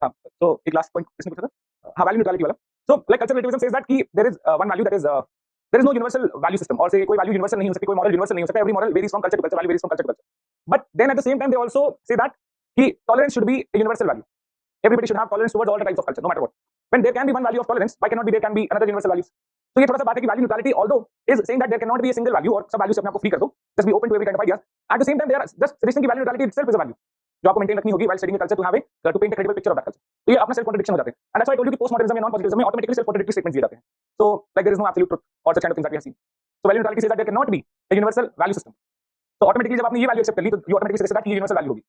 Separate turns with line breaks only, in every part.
हाँ, तो एक लास्ट पॉइंट इसमें पूछा था, हाँ, वैल्यू न्यूट्रलिटी वाला। So like cultural relativism says that कि there is one value that is there is no universal value system, और से कोई वैल्यू यूनिवर्सल नहीं हो सकती, कोई मॉरल यूनिवर्सल नहीं हो सकता, every moral varies from culture to culture, value varies from culture to culture. But then at the same time they also say that कि tolerance should be a universal value. Everybody should have tolerance towards all the types of culture, no matter what. When there can be one value of tolerance, why cannot be there can be another universal values? तो ये थोड़ा सा बात है कि value neutrality although is saying that there cannot be a single value, और सब value से अपने आप को फ्री कर दो, just be open to every kind of ideas. At the same time, they are just suggesting कि value neutrality itself is a value जो आपको मेंटेन रखनी होगी while studying a culture to have a to paint a credible picture of that culture. तो ये अपना self contradiction हो जाते हैं, and that's why I told you कि postmodernism या नॉन पॉजिटिविज्म में ऑटोमेटिकली सेल्फ कॉन्ट्रडिक्टरी स्टेटमेंट्स दिए जाते हैं. So like there is no absolute truth or such kind of things that we have seen. So value neutrality says that there cannot be a universal value system. तो automatically जब आपने ये value accept कर ली तो you automatically से that कि universal value होगी.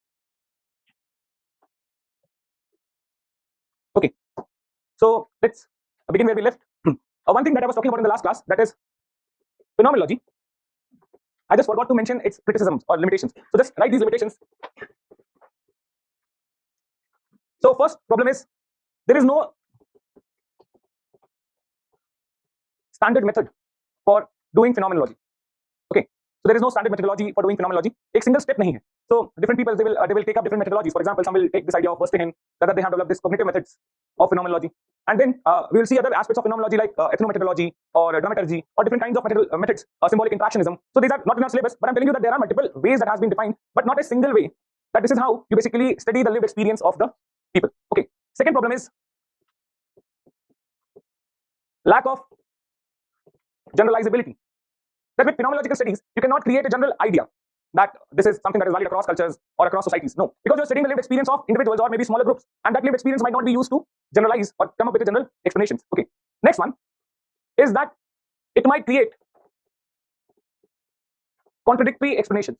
Okay, so let's begin where we left. One thing that I was talking about in the last class, that is phenomenology. I just forgot to mention its criticisms or limitations. So just write these limitations. So first problem is there is no standard method for doing phenomenology. Okay, so there is no standard methodology for doing phenomenology. एक single step नहीं है. So different people they will take up different methodologies. For example, some will take this idea of Verstehen, that they have developed this cognitive methods of phenomenology, and then we will see other aspects of phenomenology like ethnomethodology or dramaturgy or different kinds of methods, symbolic interactionism. So these are not in our syllabus, but I'm telling you that there are multiple ways that has been defined, but not a single way. That this is how you basically study the lived experience of the people. Okay. Second problem is lack of generalizability. That with phenomenological studies, you cannot create a general idea that this is something that is valid across cultures or across societies. No, because you're studying the lived experience of individuals or maybe smaller groups, and that lived experience might not be used to generalize or come up with a general explanations. Okay. Next one is that it might create contradictory explanations.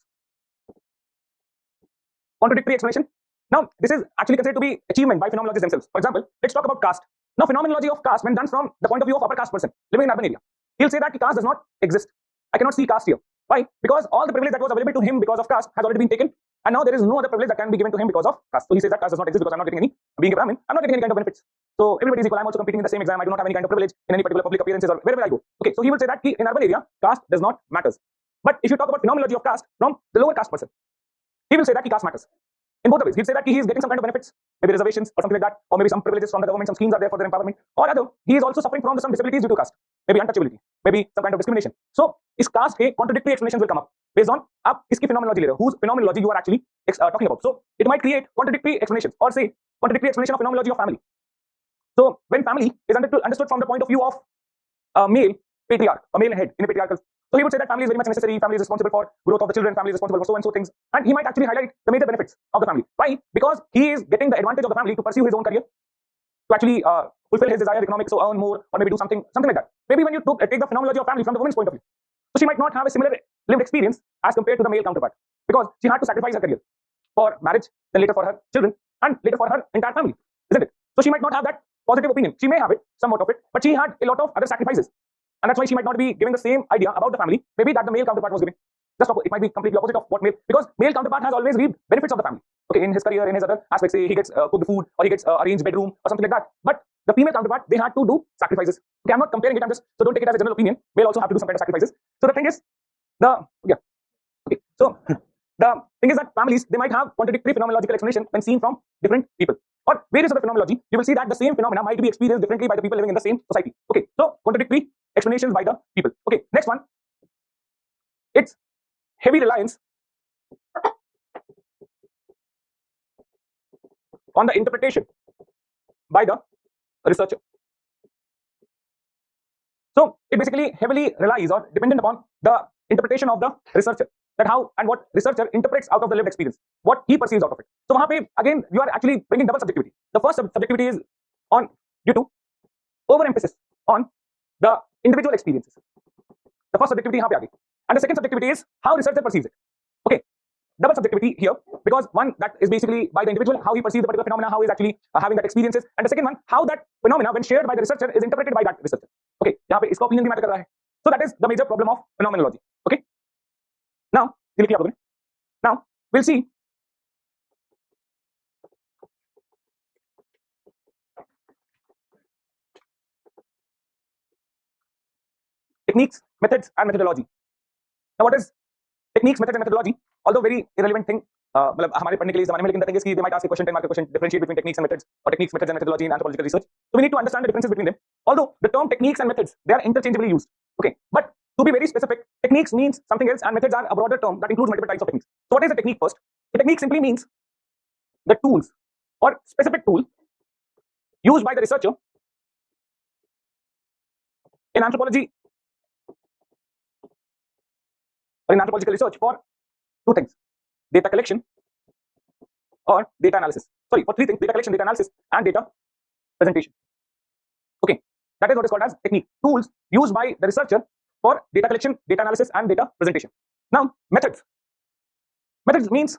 Contradictory explanation. Now, this is actually considered to be achievement by phenomenologists themselves. For example, let's talk about caste. Now, phenomenology of caste, when done from the point of view of upper caste person living in urban area, he'll say that caste does not exist. I cannot see caste here. Why? Because all the privilege that was available to him because of caste has already been taken, and now there is no other privilege that can be given to him because of caste. So he says that caste does not exist because I'm not getting any, being a Brahmin, I'm not getting any kind of benefits. So everybody is equal. I'm also competing in the same exam. I do not have any kind of privilege in any particular public appearances or wherever I go. Okay, so he will say that in urban area, caste does not matters. But if you talk about phenomenology of caste from the lower caste person, he will say that caste matters. In both the ways, he'll say that he is getting some kind of benefits, maybe reservations or something like that, or maybe some privileges from the government, some schemes are there for their empowerment, or other, he is also suffering from some disabilities due to caste, maybe untouchability, maybe some kind of discrimination. So, इस caste के contradictory explanations will come up based on आप किसकी phenomenology ले रहे हो, whose phenomenology you are actually talking about. So, it might create contradictory explanations, or say contradictory explanation of phenomenology of family. So, when family is understood from the point of view of a male patriarch, a male head in a patriarchal. So he would say that family is very much necessary, family is responsible for growth of the children, family is responsible for so and so things, and he might actually highlight the major benefits of the family. Why? Because he is getting the advantage of the family to pursue his own career, to actually fulfill his desire economics, so earn more, or maybe do something like that. Maybe when you take the phenomenology of family from the woman's point of view, so she might not have a similar lived experience as compared to the male counterpart, because she had to sacrifice her career for marriage, then later for her children, and later for her entire family, isn't it? So she might not have that positive opinion. She may have it, somewhat of it, but she had a lot of other sacrifices. And that's why she might not be giving the same idea about the family, maybe that the male counterpart was giving. Just it might be completely opposite of what male, because male counterpart has always reaped benefits of the family. Okay, in his career, in his other aspects, say he gets cooked food, or he gets arranged bedroom, or something like that. But the female counterpart, they had to do sacrifices. Okay, I'm not comparing it. I'm just, so don't take it as a general opinion. Male also have to do some kind of sacrifices. So the thing is, okay. So the thing is that families, they might have contradictory phenomenological explanation when seen from different people. Or various other phenomenology, you will see that the same phenomena might be experienced differently by the people living in the same society. Okay, so contradictory explanations by the people. Okay, next one. It's heavy reliance on the interpretation by the researcher. So it basically heavily relies or dependent upon the interpretation of the researcher, that how and what researcher interprets out of the lived experience, what he perceives out of it. So वहाँ पे again you are actually bringing double subjectivity. The first subjectivity is on due to overemphasis on the individual experiences. The first subjectivity यहाँ पे आ गई, and the second subjectivity is how researcher perceives it. Okay, double subjectivity here, because one that is basically by the individual, how he perceives the particular phenomena, how he is actually having that experiences, and the second one how that phenomena when shared by the researcher is interpreted by that researcher. Okay, यहाँ पे इसका opinion भी matter कर रहा है. So that is the major problem of phenomenology. Okay, now ये लिखिए आप लोगों ने. Now we'll see techniques, methods, and methodology. Now what is techniques, methods, and methodology? Although very irrelevant thing, मतलब हमारे पढ़ने के लिए इस जमाने में, लेकिन the thing is कि they might ask a question, 10 mark question, differentiate between techniques and methods, or techniques, methods and methodology in anthropological research. So we need to understand the differences between them. Although the term techniques and methods, they are interchangeably used. Okay, but to be very specific, techniques means something else and methods are a broader term that includes multiple types of techniques. So what is a technique first? A technique simply means the tools or specific tool used by the researcher in anthropology or in anthropological research for two things: data collection or data analysis. Sorry, for three things: data collection, data analysis, and data presentation. Okay, that is what is called as technique. Tools used by the researcher for data collection, data analysis, and data presentation. Now, methods. Methods means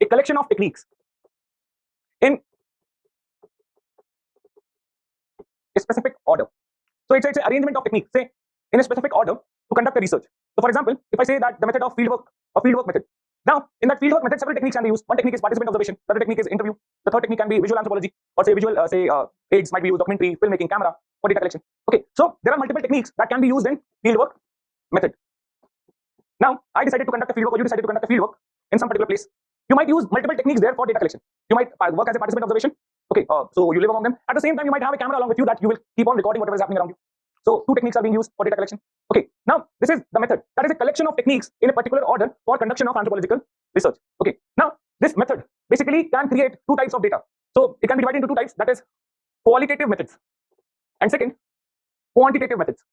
a collection of techniques in a specific order. So it's an arrangement of techniques, say in a specific order to conduct a research. So for example, if I say that the method of fieldwork or fieldwork method, now in that fieldwork method, several techniques can be used. One technique is participant observation, the other technique is interview, the third technique can be visual anthropology, or say visual aids might be used, documentary, filmmaking, camera for data collection. Okay, so there are multiple techniques that can be used in fieldwork method. Now I decided to conduct a fieldwork, or you decided to conduct a fieldwork in some particular place. You might use multiple techniques there for data collection. You might work as a participant observation. Okay, so you live among them. At the same time, you might have a camera along with you that you will keep on recording whatever is happening around you. So two techniques are being used for data collection. Okay, now this is the method. That is a collection of techniques in a particular order for conduction of anthropological research. Okay, now this method basically can create two types of data. So it can be divided into two types. That is qualitative methods, and second, quantitative methods.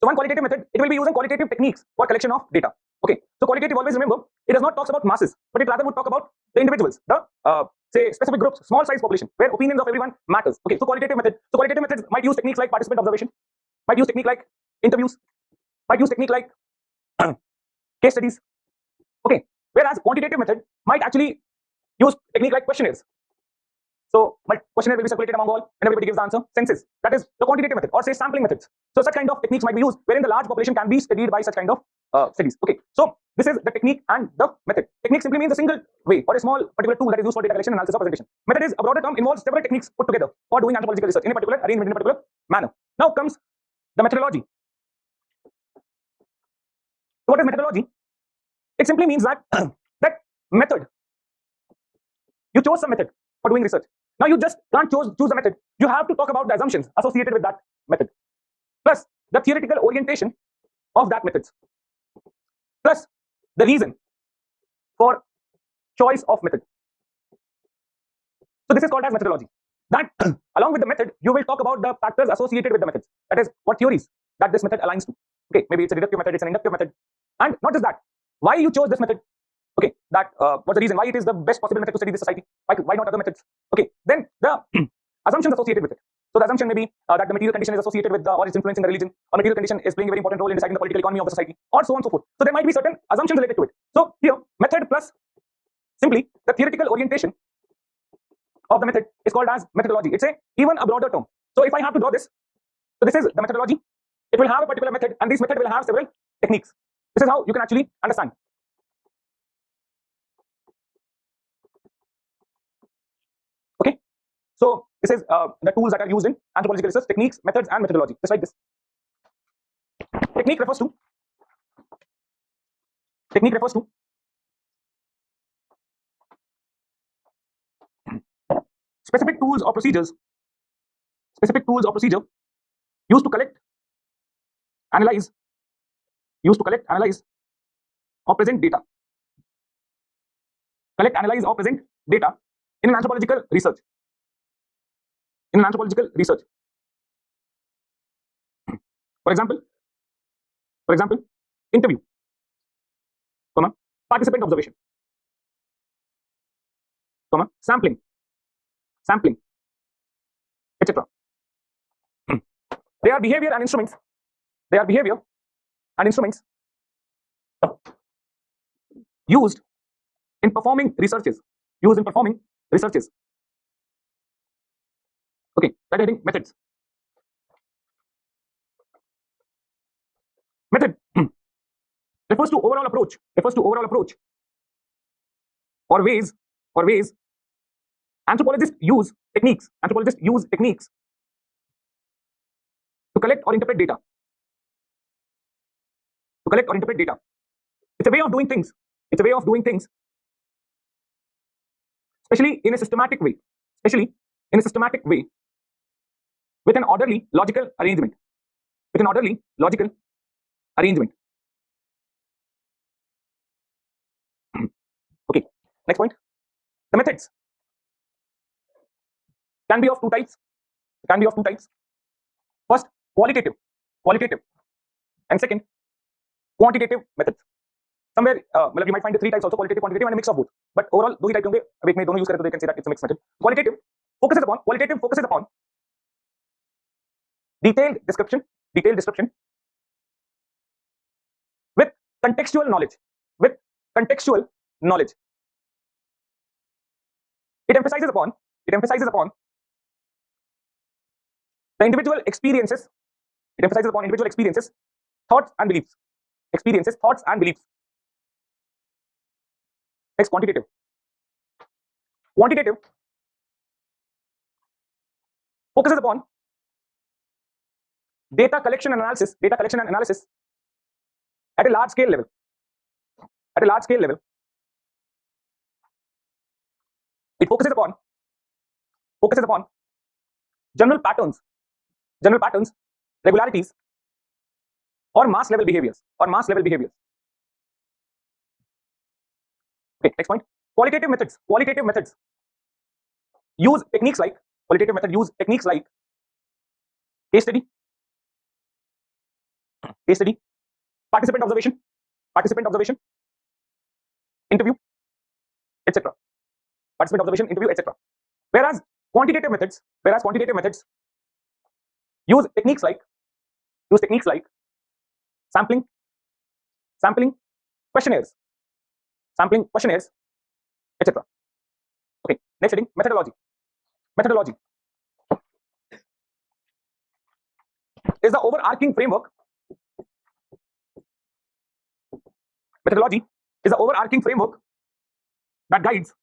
So one qualitative method, it will be using qualitative techniques for collection of data. Okay, so qualitative, always remember, it does not talk about masses, but it rather would talk about the individuals, the say specific groups, small size population, where opinions of everyone matters. Okay, so qualitative methods might use techniques like participant observation, might use technique like interviews, might use technique like case studies. Okay, whereas quantitative method might actually use technique like questionnaires. So questionnaire will be circulated among all and everybody gives the answer. Census, that is the quantitative method, or say sampling methods. So such kind of techniques might be used wherein the large population can be studied by such kind of studies. Okay, so this is the technique and the method. Technique simply means a single way or a small particular tool that is used for data collection, analysis, or presentation. Method is a broader term, involves several techniques put together for doing anthropological research in a particular arrangement, in a particular manner. Now comes the methodology. So what is methodology? It simply means that that method, you chose some method for doing research. Now you just can't choose the method. You have to talk about the assumptions associated with that method, plus the theoretical orientation of that method, plus the reason for choice of method. So this is called as methodology. That along with the method, you will talk about the factors associated with the methods. That is, what theories that this method aligns to. Okay, maybe it's a deductive method, it's an inductive method, and not just that, why you chose this method. Okay, that what's the reason why it is the best possible method to study this society? Why not other methods? Okay, then the assumptions associated with it. So the assumption may be that the material condition is associated with or is influencing the religion, or material condition is playing a very important role in deciding the political economy of the society, or so on and so forth. So there might be certain assumptions related to it. So here, method plus simply the theoretical orientation of the method is called as methodology. It's even a broader term. So if I have to draw this, so this is the methodology. It will have a particular method, and this method will have several techniques. This is how you can actually understand. Okay, so this is the tools that are used in anthropological research: techniques, methods, and methodology. Just like this. Technique refers to specific tools or procedure used to collect, analyze, or present data. Collect, analyze, or present data in an anthropological research. For example, interview, participant observation, sampling, etc. They are behavior and instruments. Used in performing researches. Okay, that heading methods. Method refers to overall approach. Or ways anthropologists use techniques to collect or interpret data. It's a way of doing things. It's a way of doing things, especially in a systematic way. Especially in a systematic way, with an orderly, logical arrangement. With an orderly, logical arrangement. Okay. Next point. The methods can be of two types. Can be of two types. First, qualitative, and second, quantitative methods. Somewhere, you might find the three types also: qualitative, quantitative, and a mix of both. But overall, दो ही type होंगे. अब एक में दोनों use करें तो they can say that it's a mixed method. Qualitative focuses upon detailed description with contextual knowledge. It emphasizes upon the individual experiences. Thoughts and beliefs. Next, quantitative. Focuses upon data collection and analysis at a large scale level. It focuses upon general patterns, regularities, or mass level behaviors. Okay, next point. Qualitative methods use techniques like case study, participant observation, interview, etc. Whereas quantitative methods use techniques like sampling, questionnaires, etc. Okay, next heading, methodology is the overarching framework. Methodology is the overarching framework that guides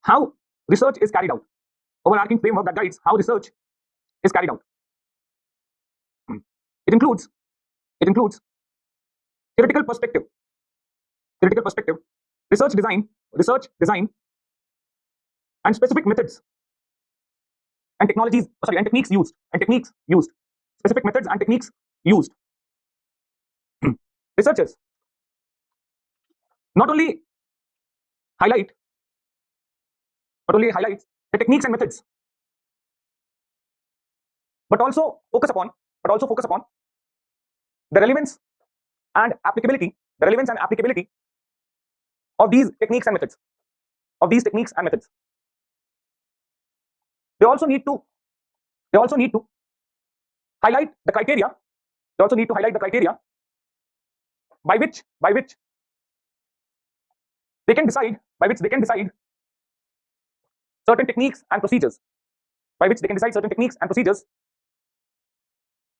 how research is carried out. It includes theoretical perspective, research design, and specific methods and techniques used. Specific methods and techniques used. Researchers not only highlight the techniques and methods, but also focus upon the relevance and applicability of these techniques and methods. They also need to highlight the criteria. By which they can decide certain techniques and procedures.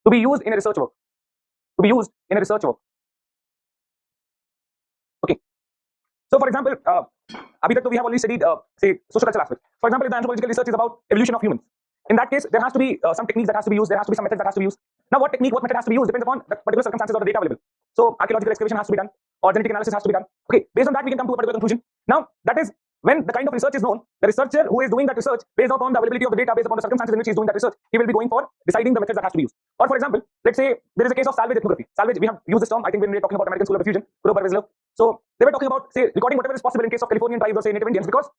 To be used in a research work. Okay. So, for example, we have already studied, say, sociocultural aspects. For example, if the anthropological research is about evolution of humans, in that case, there has to be some techniques that has to be used. There has to be some methods that has to be used. Now, what method has to be used depends upon the particular circumstances or the data available. So, archaeological excavation has to be done, or genetic analysis has to be done. Okay, based on that, we can come to a particular conclusion. Now, that is when the kind of research is known. The researcher who is doing that research, based upon the availability of the data, based upon the circumstances in which he is doing that research, he will be going for deciding the methods that has to be used. Or, for example, let's say there is a case of salvage ethnography. Salvage, we have used this term, I think, when we were talking about American School of Fusion, Grover Wiesler. So, they were talking about, say, recording whatever is possible in case of Californian tribes or, say, Native Indians, because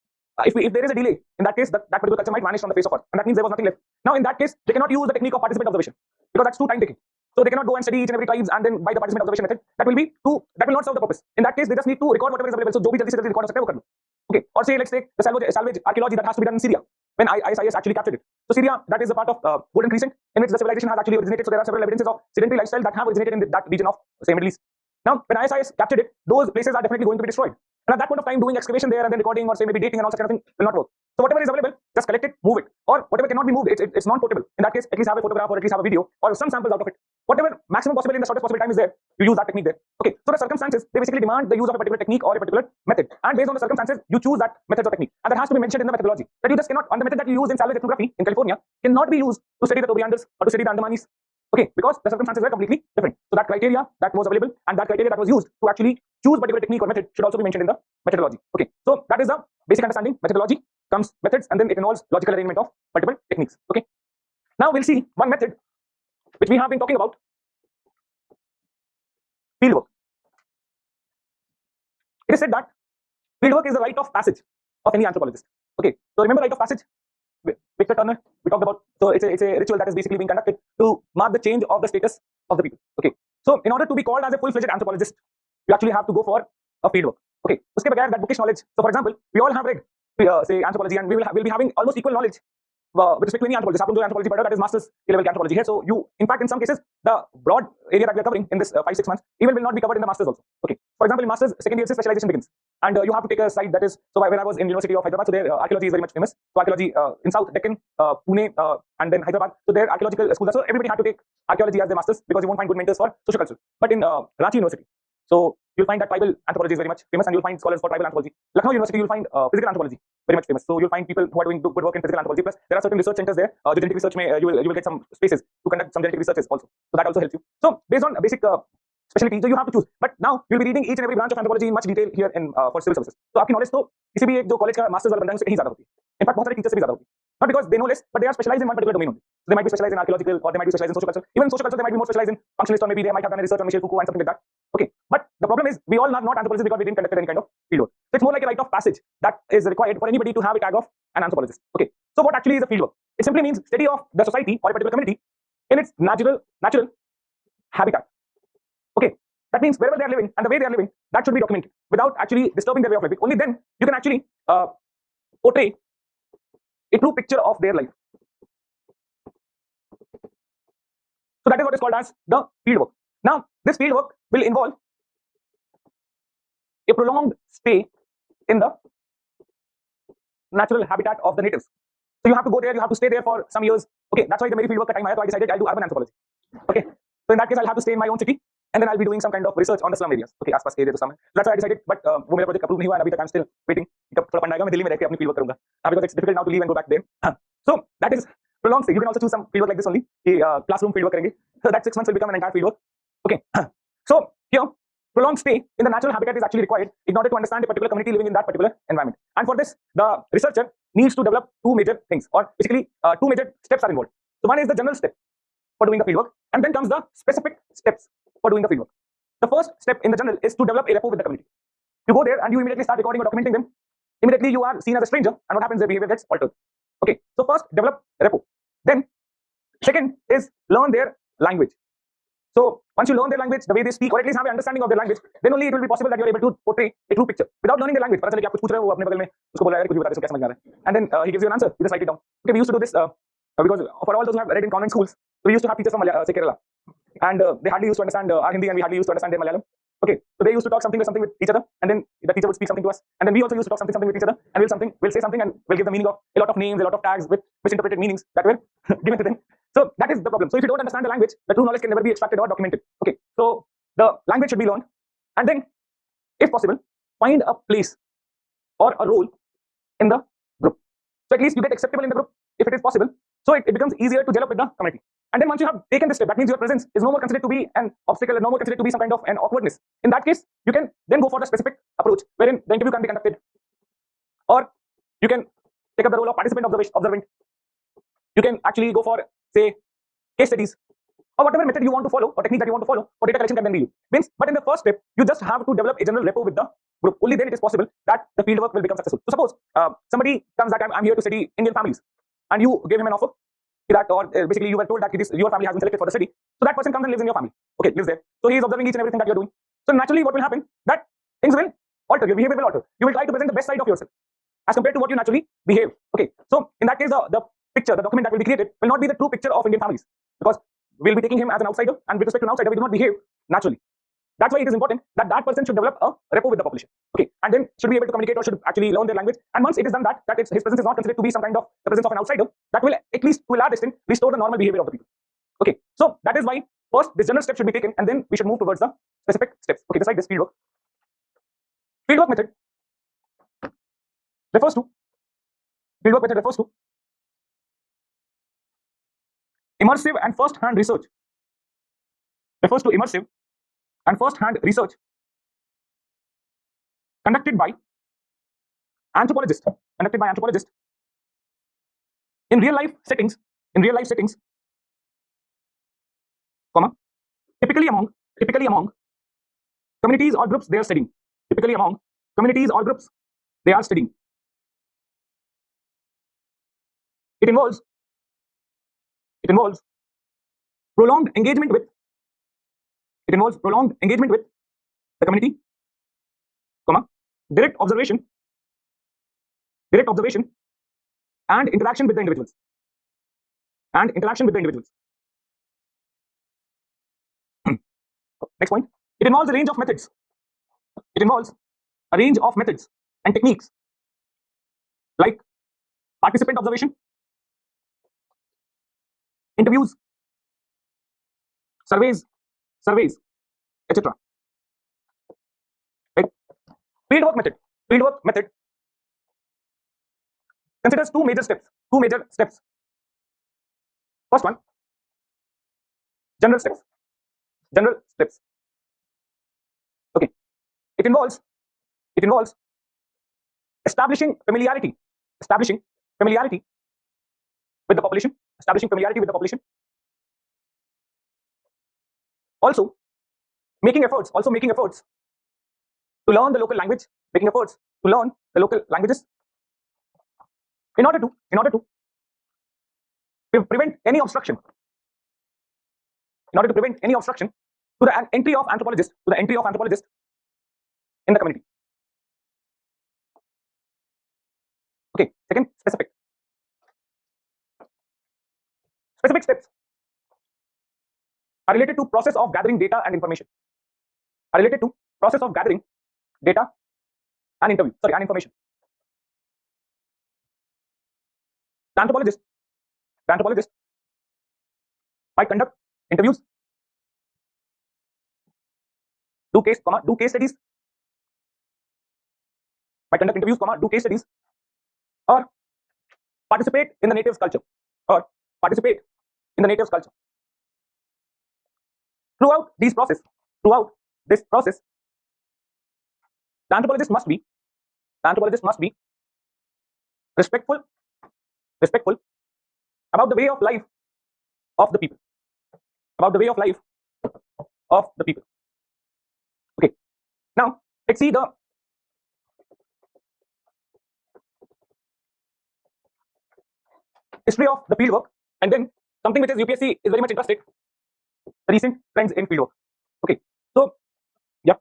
if there is a delay, in that case, that particular culture might vanish from the face of earth, and that means there was nothing left. Now, in that case, they cannot use the technique of participant observation because that's too time taking. So they cannot go and study each and every tribes and then by the participant observation method. That will not serve the purpose. In that case, they just need to record whatever is available. So, जो भी जल्दी से जल्दी record हो सकता है वो कर लो. Okay. Or say, let's take the salvage archaeology that has to be done in Syria when ISIS actually captured it. So Syria, that is a part of Golden Crescent in which the civilization has actually originated. So there are several evidences of sedentary lifestyle that have originated in that region of, say, Middle East. Now, when ISIS captured it, those places are definitely going to be destroyed. And at that point of time, doing excavation there and then recording or, say, maybe dating and all such kind of thing will not work. So whatever is available, just collect it, move it. Or whatever cannot be moved, it's non-portable. In that case, at least have a photograph or at least have a video or some samples out of it. Whatever maximum possible in the shortest possible time is there, you use that technique there. Okay, so the circumstances, they basically demand the use of a particular technique or a particular method. And based on the circumstances, you choose that method or technique. And that has to be mentioned in the methodology. That you just cannot, on the method that you use in salvage ethnography in California, cannot be used to study the Tobrianders or to study the Andamanis Okay, because the circumstances were completely different. So that criteria that was available and that criteria that was used to actually choose particular technique or method should also be mentioned in the methodology. Okay, so that is the basic understanding. Methodology comes methods, and then it involves logical arrangement of multiple techniques. Okay, now we'll see one method which we have been talking about: fieldwork. It is said that fieldwork is the rite of passage of any anthropologist. Okay, so remember rite of passage? Victor Turner, we talked about. So it's a ritual that is basically being conducted to mark the change of the status of the people. Okay, so in order to be called as a full-fledged anthropologist, you actually have to go for a fieldwork. Okay, उसके बगैर that bookish knowledge. So for example, we all have read say anthropology, and we'll be having almost equal knowledge with respect to any anthropologist. आप लोग जो anthropology पढ़ रहे हो, that is masters level की anthropology है. So you, in fact, in some cases, the broad area that we are covering in this 5-6 months even will not be covered in the masters also. Okay, for example, in masters second year se specialization begins, and you have to take a side that is. So when I was in University of Hyderabad, so their archaeology is very much famous. So archaeology in South Deccan, Pune, and then Hyderabad. So their archaeological schools. So everybody had to take archaeology as their masters because you won't find good mentors for social culture. But in Ranchi University, so you'll find that tribal anthropology is very much famous, and you'll find scholars for tribal anthropology. Lucknow University, you'll find physical anthropology very much famous. So you'll find people who are doing good work in physical anthropology. Plus, there are certain research centers there. The genetic research you will get some spaces to conduct some genetic researches also. So that also helps you. So based on basic specialty, so you have to choose. But now we'll be reading each and every branch of anthropology in much detail here in for civil services. So आपकी knowledge तो किसी भी एक जो college का masters वाला बंदा है उससे कहीं ज़्यादा होती है. In fact, बहुत सारे teachers से भी ज़्यादा होती है. Not because they know less, but they are specialized in one particular domain only. So they might be specialized in archaeological, or they might be specialized in social culture. Even in social culture, they might be more specialized in functionalist, or maybe they might have done research on Michel Foucault and something like that. Okay, but the problem is we all are not anthropologists because we didn't conduct any kind of fieldwork. So it's more like a rite of passage that is required for anybody to have a tag of an anthropologist. Okay, so what actually is a fieldwork? It simply means study of the society or a particular community in its natural habitat. Okay, that means wherever they are living and the way they are living, that should be documented without actually disturbing their way of living. Only then you can actually portray a true picture of their life. So that is what is called as the fieldwork. Now, this fieldwork will involve a prolonged stay in the natural habitat of the natives. So you have to go there, you have to stay there for some years. Okay, that's why the मेरी fieldwork का time आया, so I decided I'll do urban anthropology. Okay, so in that case I'll have to stay in my own city, and then I'll be doing some kind of research on the slum areas. Okay, आसपास के area तो slum है. So that's why I decided, but वो मेरा project approve नहीं हुआ, and अभी तक I'm still waiting. कब थोड़ा फंड आएगा मैं दिल्ली में रह के अपनी fieldwork करूँगा. Because it's difficult now to leave and go back there. So that is prolonged stay. You can also choose some fieldwork like this only. Classroom fieldwork करेंगे. So that 6 months will become an entire fieldwork. Okay, so here prolonged stay in the natural habitat is actually required in order to understand a particular community living in that particular environment. And for this, the researcher needs to develop two major things, or basically two major steps are involved. So one is the general step for doing the fieldwork, and then comes the specific steps for doing the fieldwork. The first step in the general is to develop a rapport with the community. You go there and you immediately start recording or documenting them. Immediately you are seen as a stranger, and what happens? Their behavior gets altered. Okay, so first develop rapport. Then second is learn their language. So once you learn their language, the way they speak, or at least have an understanding of their language, then only it will be possible that you are able to portray a true picture. Without learning their language, पता चले कि आप कुछ पूछ रहे हो, वो अपने बगल में उसको बोल रहा है कुछ भी बता दे, इसको क्या समझ में आ रहा है. And then he gives you an answer. You just write it down. Okay, we used to do this because for all those who have read in convent schools, we used to have teachers from say Kerala, and they hardly used to understand our Hindi, and we hardly used to understand their Malayalam. Okay, so they used to talk something with each other, and then the teacher would speak something to us, and then we also used to talk something with each other, and we'll say something, and we'll give the meaning of a lot of names, a lot of tags with misinterpreted meanings that were given to them. So that is the problem. So if you don't understand the language, the true knowledge can never be extracted or documented. Okay, so the language should be learned, and then, if possible, find a place or a role in the group. So at least you get acceptable in the group if it is possible. So it becomes easier to gel up with the community. And then once you have taken this step, that means your presence is no more considered to be an obstacle, and no more considered to be some kind of an awkwardness. In that case, you can then go for the specific approach, wherein the interview can be conducted, or you can take up the role of participant observant. You can actually go for, say, case studies, or whatever method you want to follow or technique that you want to follow for data collection can then be used. But in the first step, you just have to develop a general rapport with the group. Only then it is possible that the fieldwork will become successful. So suppose somebody comes that I'm here to study Indian families, and you gave him an offer that, or basically you were told that your family has been selected for the study. So that person comes and lives in your family. Okay, lives there. So he is observing each and everything that you're doing. So naturally, what will happen? That things will alter. Your behavior will alter. You will try to present the best side of yourself as compared to what you naturally behave. Okay, so in that case, the picture, the document that will be created will not be the true picture of Indian families, because we'll be taking him as an outsider, and with respect to an outsider, we do not behave naturally. That's why it is important that that person should develop a rapport with the population. Okay, and then should be able to communicate, or should actually learn their language. And once it is done that his presence is not considered to be some kind of the presence of an outsider, that will at least to a large extent restore the normal behavior of the people. Okay, so that is why first this general step should be taken, and then we should move towards the specific steps. Okay, just like this fieldwork. Fieldwork method refers to immersive and first-hand research refers to immersive and first-hand research conducted by anthropologists, in real life settings, comma, typically among communities or groups they are studying. Typically among communities or groups they are studying. It involves prolonged engagement with the community, comma, direct observation and interaction with the individuals. Next point. It involves a range of methods. And techniques like participant observation, interviews, surveys, etc. Right? Fieldwork method considers two major steps. First one, general steps. Okay. It involves establishing familiarity with the population. Also making efforts to learn the local language, in order to prevent any obstruction to the entry of anthropologists in the community. Okay. Second, specific steps are related to process of gathering data and information. The information. The anthropologist might conduct interviews, do case studies, or participate in the native's culture. Throughout this process, the anthropologist must be respectful about the way of life of the people. Okay. Now let's see the history of the fieldwork, and then something which is UPSC is very much interested, the recent trends in fieldwork. Okay. So yeah,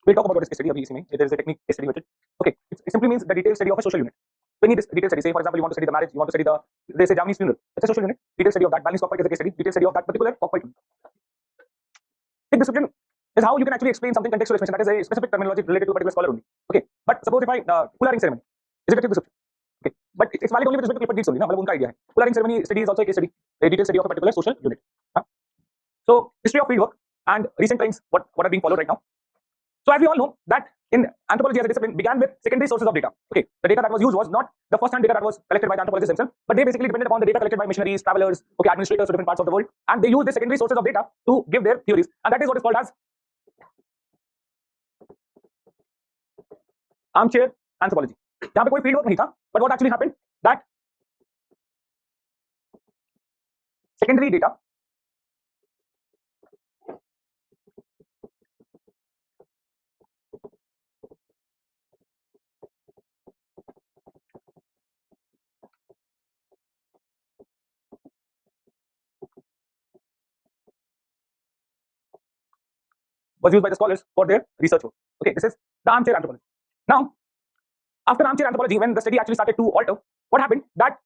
we'll talk about what is case study. There is a technique case study method. Okay. It simply means the detailed study of a social unit. So any detailed study, say for example you want to study the marriage, you want to study they say Japanese funeral, it's a social unit. Detailed study of that. Balanced cockfight is a case study. Detailed study of that particular cockfight. Thick discipline is how you can actually explain something contextual explanation. That is a specific terminology related to a particular scholar only. Okay. But suppose if I Kula ring ceremony is a thick discipline. Okay. But it's valid only with respect to paper deeds only. मतलब उनका idea है. Kula ring ceremony study is also a case study, a detailed study of a particular social unit. So history of fieldwork and recent trends what are being followed right now. So as we all know that in anthropology as a discipline began with secondary sources of data. Okay, the data that was used was not the first-hand data that was collected by the anthropologists themselves, but they basically depended upon the data collected by missionaries, travelers, okay, administrators to different parts of the world, and they used the secondary sources of data to give their theories, and that is what is called as armchair anthropology. यहाँ पे कोई fieldwork नहीं था, but what actually happened that secondary data was used by the scholars for their research work. Okay, this is the armchair anthropology. Now, after armchair anthropology, when the study actually started to alter, what happened that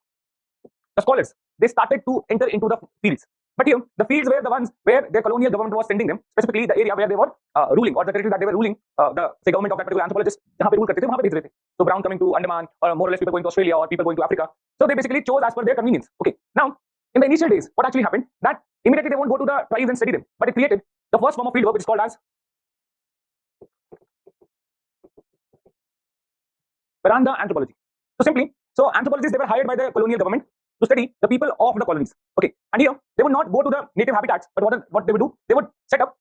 the scholars they started to enter into the fields. But here, the fields were the ones where their colonial government was sending them, specifically the area where they were ruling, or the territory that they were ruling. The say government of that particular anthropologist, जहाँ पे rule करते थे, वहाँ पे भेज रहे थे. So Brown coming to Andaman, or more or less people going to Australia, or people going to Africa. So they basically chose as per their convenience. Okay. Now, in the initial days, what actually happened that immediately they won't go to the tribes and study them, but it created the first form of fieldwork, which is called as veranda anthropology. So simply, so anthropologists they were hired by the colonial government to study the people of the colonies. Okay, and here they would not go to the native habitats, but what they would do, they would set up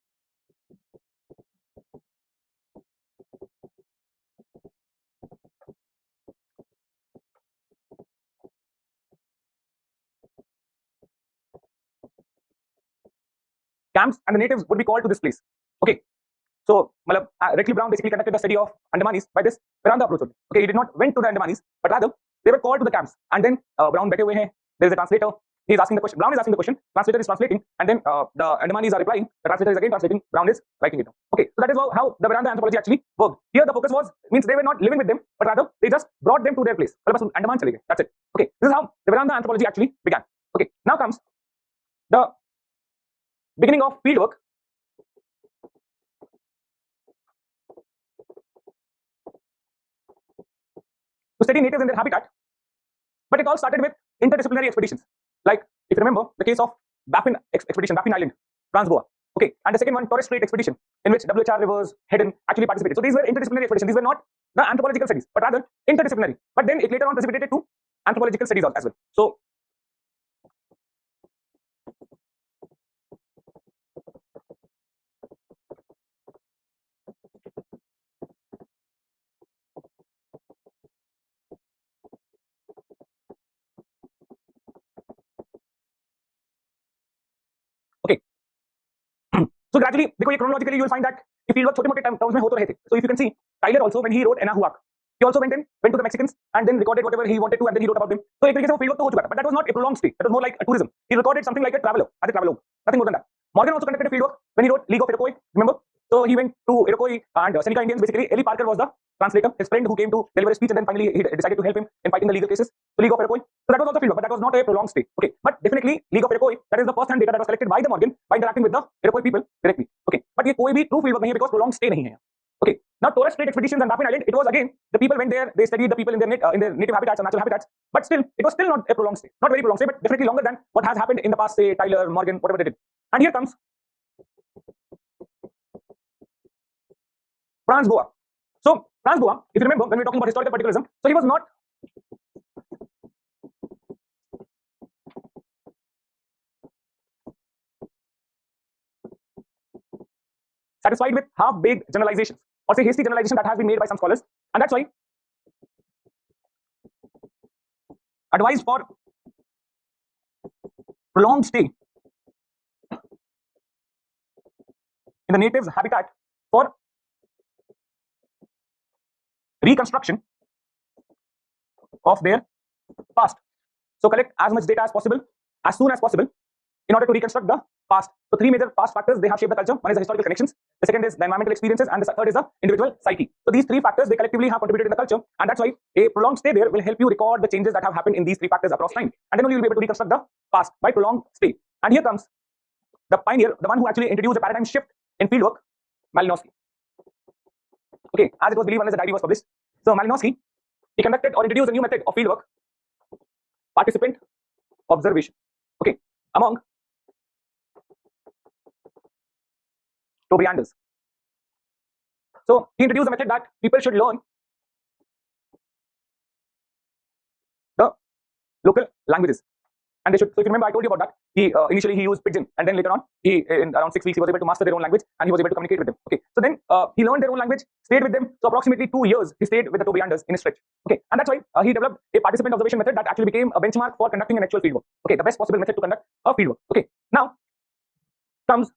camps, and the natives would be called to this place. Okay, so Reckley Brown basically conducted the study of Andamanis by this Veranda approach. Okay, he did not went to the Andamanis, but rather they were called to the camps, and then Brown बैठे हुए हैं. There is a translator. He is asking the question. Brown is asking the question. Translator is translating, and then the Andamanis are replying. The translator is again translating. Brown is writing it down. Okay, so that is how the Veranda anthropology actually worked. Here the focus was means they were not living with them, but rather they just brought them to their place. Andaman चले गए. That's it. Okay, this is how the Veranda anthropology actually began. Okay, now comes the beginning of fieldwork. To study natives in their habitat, but it all started with interdisciplinary expeditions. Like, if you remember, the case of Baffin expedition, Baffin Island, Transboa. Okay, and the second one, Torres Strait expedition, in which WHR Rivers, Hedden actually participated. So these were interdisciplinary expeditions. These were not the anthropological studies, but rather interdisciplinary. But then it later on precipitated to anthropological studies as well. So okay, so gradually, because chronologically you will find that if fieldwork छोटे मोटे terms में हो तो रहे थे. So if you can see, Tyler also when he wrote Anahuac, he also went to the Mexicans and then recorded whatever he wanted to, and then he wrote about them. So एक तरीके से वो fieldwork तो हो चुका था, but that was not a prolonged stay. That was more like a tourism. He recorded something like a traveler, as a travelogue, nothing more than that. Morgan also conducted a fieldwork when he wrote League of Iroquois. Remember? So he went to Iroquois and Seneca Indians. Basically, Ellie Parker was the translator, his friend who came to deliver a speech, and then finally he decided to help him in fighting the legal cases. So League of Iroquois. So that was also fieldwork, but that was not a prolonged stay. Okay, but definitely League of Iroquois, that is the first-hand data that was collected by the Morgan by interacting with the Iroquois people directly. Okay, but ये कोई भी true fieldwork नहीं है because prolonged stay नहीं है. Okay, now Torres Strait expeditions and Baffin Island, it was again the people went there, they studied the people in their native habitats and natural habitats, but still it was still not a prolonged stay, not very prolonged stay, but definitely longer than what has happened in the past. Say Tyler, Morgan, whatever they did. And here comes Franz Boas. So Franz Boas, if you remember when we were talking about historical particularism, so he was not satisfied with half-baked generalizations or say hasty generalization that has been made by some scholars, and that's why advice for prolonged stay in the natives' habitat for reconstruction of their past. So collect as much data as possible, as soon as possible, in order to reconstruct the past. So three major past factors they have shaped the culture. One is the historical connections, the second is the environmental experiences, and the third is the individual psyche. So these three factors they collectively have contributed in the culture, and that's why a prolonged stay there will help you record the changes that have happened in these three factors across time, and then only you'll be able to reconstruct the past by prolonged stay. And here comes the pioneer, the one who actually introduced a paradigm shift in fieldwork, Malinowski. Okay, as it was believed unless the diary was published. So Malinowski, he conducted or introduced a new method of fieldwork, participant observation. Okay, among Tobrianders. So he introduced a method that people should learn the local languages, and they should. So if you remember, I told you about that. He initially he used Pidgin, and then later on, he in around 6 weeks he was able to master their own language, and he was able to communicate with them. Okay, so then he learned their own language, stayed with them. So approximately 2 years he stayed with the Tobrianders in a stretch. Okay, and that's why he developed a participant observation method that actually became a benchmark for conducting an actual fieldwork. Okay, the best possible method to conduct a fieldwork. Okay, now comes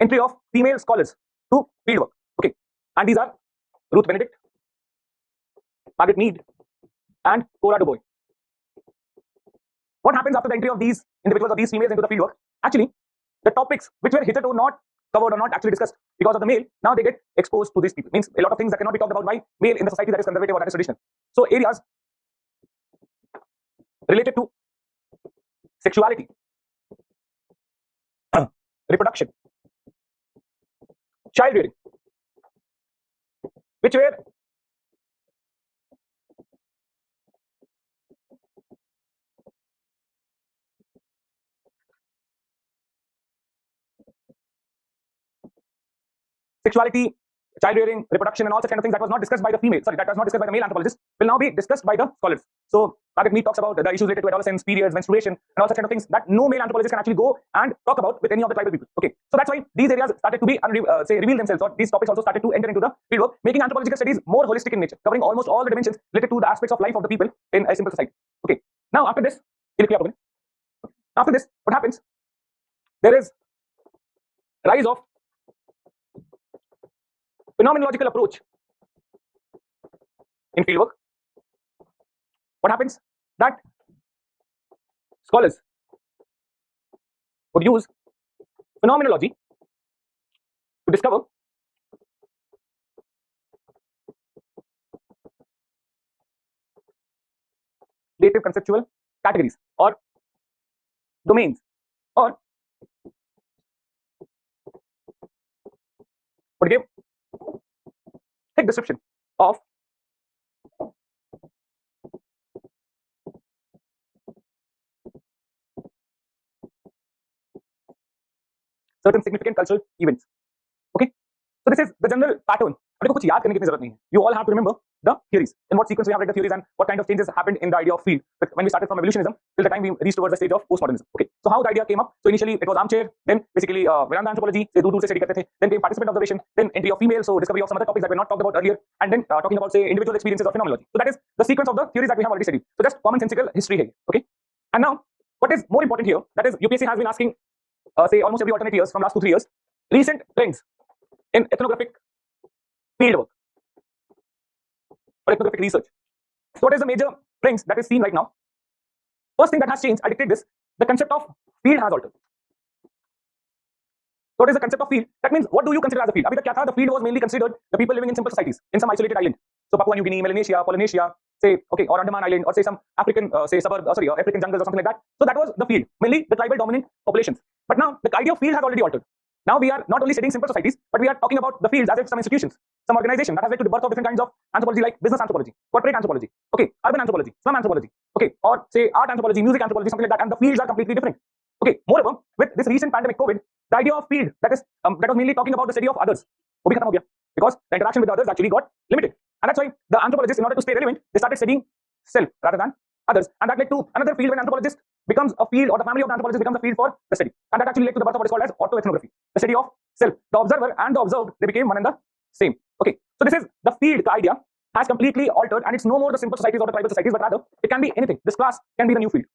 entry of female scholars to fieldwork. Okay, and these are Ruth Benedict, Margaret Mead, and Cora Dubois. What happens after the entry of these individuals or these females into the fieldwork? Actually, the topics which were hitherto not covered or not actually discussed because of the male, now they get exposed to these people. Means a lot of things that cannot be talked about by male in the society that is conservative or that is traditional. So areas related to sexuality, reproduction, child rearing, which were sexuality, child rearing, reproduction, and all such kind of things that was not discussed by the female, sorry, that was not discussed by the male anthropologists, will now be discussed by the scholars. So Margaret Mead talks about the issues related to adolescence, periods, menstruation, and all such kind of things that no male anthropologist can actually go and talk about with any of the tribal people. Okay, so that's why these areas started to be reveal themselves, or these topics also started to enter into the fieldwork, making anthropological studies more holistic in nature, covering almost all the dimensions related to the aspects of life of the people in a simple society. Okay, now after this, after this, what happens? There is rise of phenomenological approach in fieldwork. What happens? That scholars would use phenomenology to discover creative conceptual categories or domains, or would give thick description of certain significant cultural events. Okay, so this is the general pattern. अपने को कुछ याद करने की जरूरत नहीं है. You all have to remember the theories, in what sequence we have read the theories, and what kind of changes happened in the idea of field when we started from evolutionism till the time we reached towards the stage of postmodernism. Okay, so how the idea came up? So initially it was armchair, then basically Vedanta anthropology, say दूर से study करते थे, then came participant observation, then entry of female, so discovery of some other topics that were not talked about earlier, and then talking about say individual experiences of phenomenology. So that is the sequence of the theories that we have already studied. So just commonsensical history here. Okay, and now what is more important here, that is UPSC has been asking say almost every alternate years from last 2-3 years recent trends in ethnographic fieldwork or ethnographic research. So what is the major trends that is seen right now? First thing that has changed, I dictate this, the concept of field has altered. So what is the concept of field? That means what do you consider as a field? Abhi tak kya tha? The field was mainly considered the people living in simple societies in some isolated island. So Papua New Guinea, Melanesia, Polynesia, say okay, or Andaman Island, or say some African say suburb, African jungles or something like that. So that was the field, mainly the tribal dominant populations. But now the idea of field has already altered. Now we are not only studying simple societies, but we are talking about the fields as if some institutions, some organization that has led to the birth of different kinds of anthropology, like business anthropology, corporate anthropology, okay, urban anthropology, slum anthropology, okay, or say art anthropology, music anthropology, something like that, and the fields are completely different. Okay, moreover, with this recent pandemic COVID, the idea of field that was mainly talking about the study of others, because the interaction with others actually got limited, and that's why the anthropologists, in order to stay relevant, they started studying self rather than others, and that led to another field when anthropologist becomes a field, or the family of the anthropologist becomes a field for the study, and that actually led to the birth of what is called as autoethnography, the study of self. The observer and the observed, they became one and the same. Okay, so this is the field. The idea has completely altered, and it's no more the simple societies or the tribal societies, but rather it can be anything. This class can be the new field.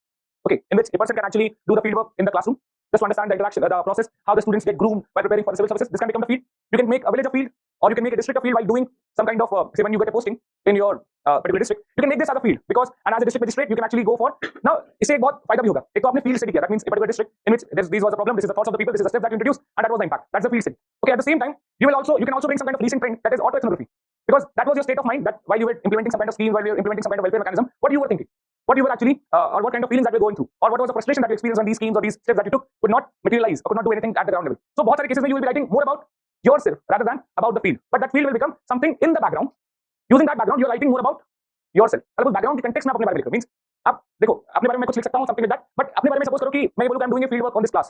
Okay, in which a person can actually do the field work in the classroom, just to understand the interaction, the process, how the students get groomed by preparing for the civil services. This can become the field. You can make a village a field, or you can make a district a field while doing some kind of say when you get a posting in your particular district, you can make this as a field, because and as a district magistrate you can actually go for. Now इससे एक बहुत फायदा भी होगा. एक तो आपने field study किया, that means a particular district in which this was a problem, this is the thoughts of the people, this is the step that you introduced, and that was the impact. That's the field study. Okay, at the same time you can also bring some kind of recent trend, that is autoethnography, because that was your state of mind, that while you were implementing some kind of scheme, while you were implementing some kind of welfare mechanism, what you were thinking, what you were actually or what kind of feelings that you were going through, or what was the frustration that you experienced when these schemes or these steps that you took could not materialize or could not do anything at the ground level. So बहुत सारे cases में you will be writing more about yourself rather than about the field, but that field will become something in the background. Using that background you are writing more about yourself. अगर background के context में अपने बारे में लिखो, means अब देखो अपने बारे में मैं कुछ लिख सकता हूँ, something like that, but अपने बारे में suppose करो कि मैं ये बोलूँ कि I'm doing a field work on this class,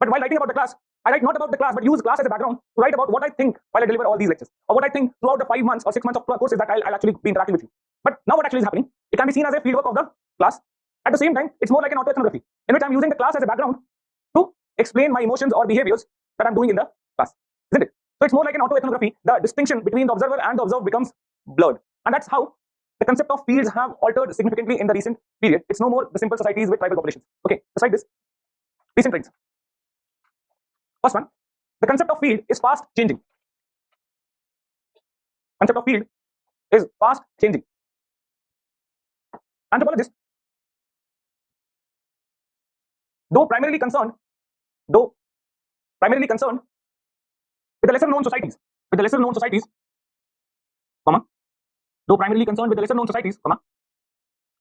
but while writing about the class I write not about the class, but use class as a background to write about what I think while I deliver all these lectures, or what I think throughout the 5 months or 6 months of courses that I'll actually be interacting with you. But now what actually is happening, it can be seen as a field work of the class. At the same time, it's more like an autoethnography, in which I'm using the class as a background to explain my emotions or behaviors that I'm doing in the class, isn't it? So it's more like an autoethnography. The distinction between the observer and the observed becomes blurred, and that's how the concept of fields have altered significantly in the recent period. It's no more the simple societies with tribal populations. Okay, just like this, recent trends. First one, the concept of field is fast changing. Concept of field is fast changing. Anthropologists, though primarily concerned with the lesser known societies,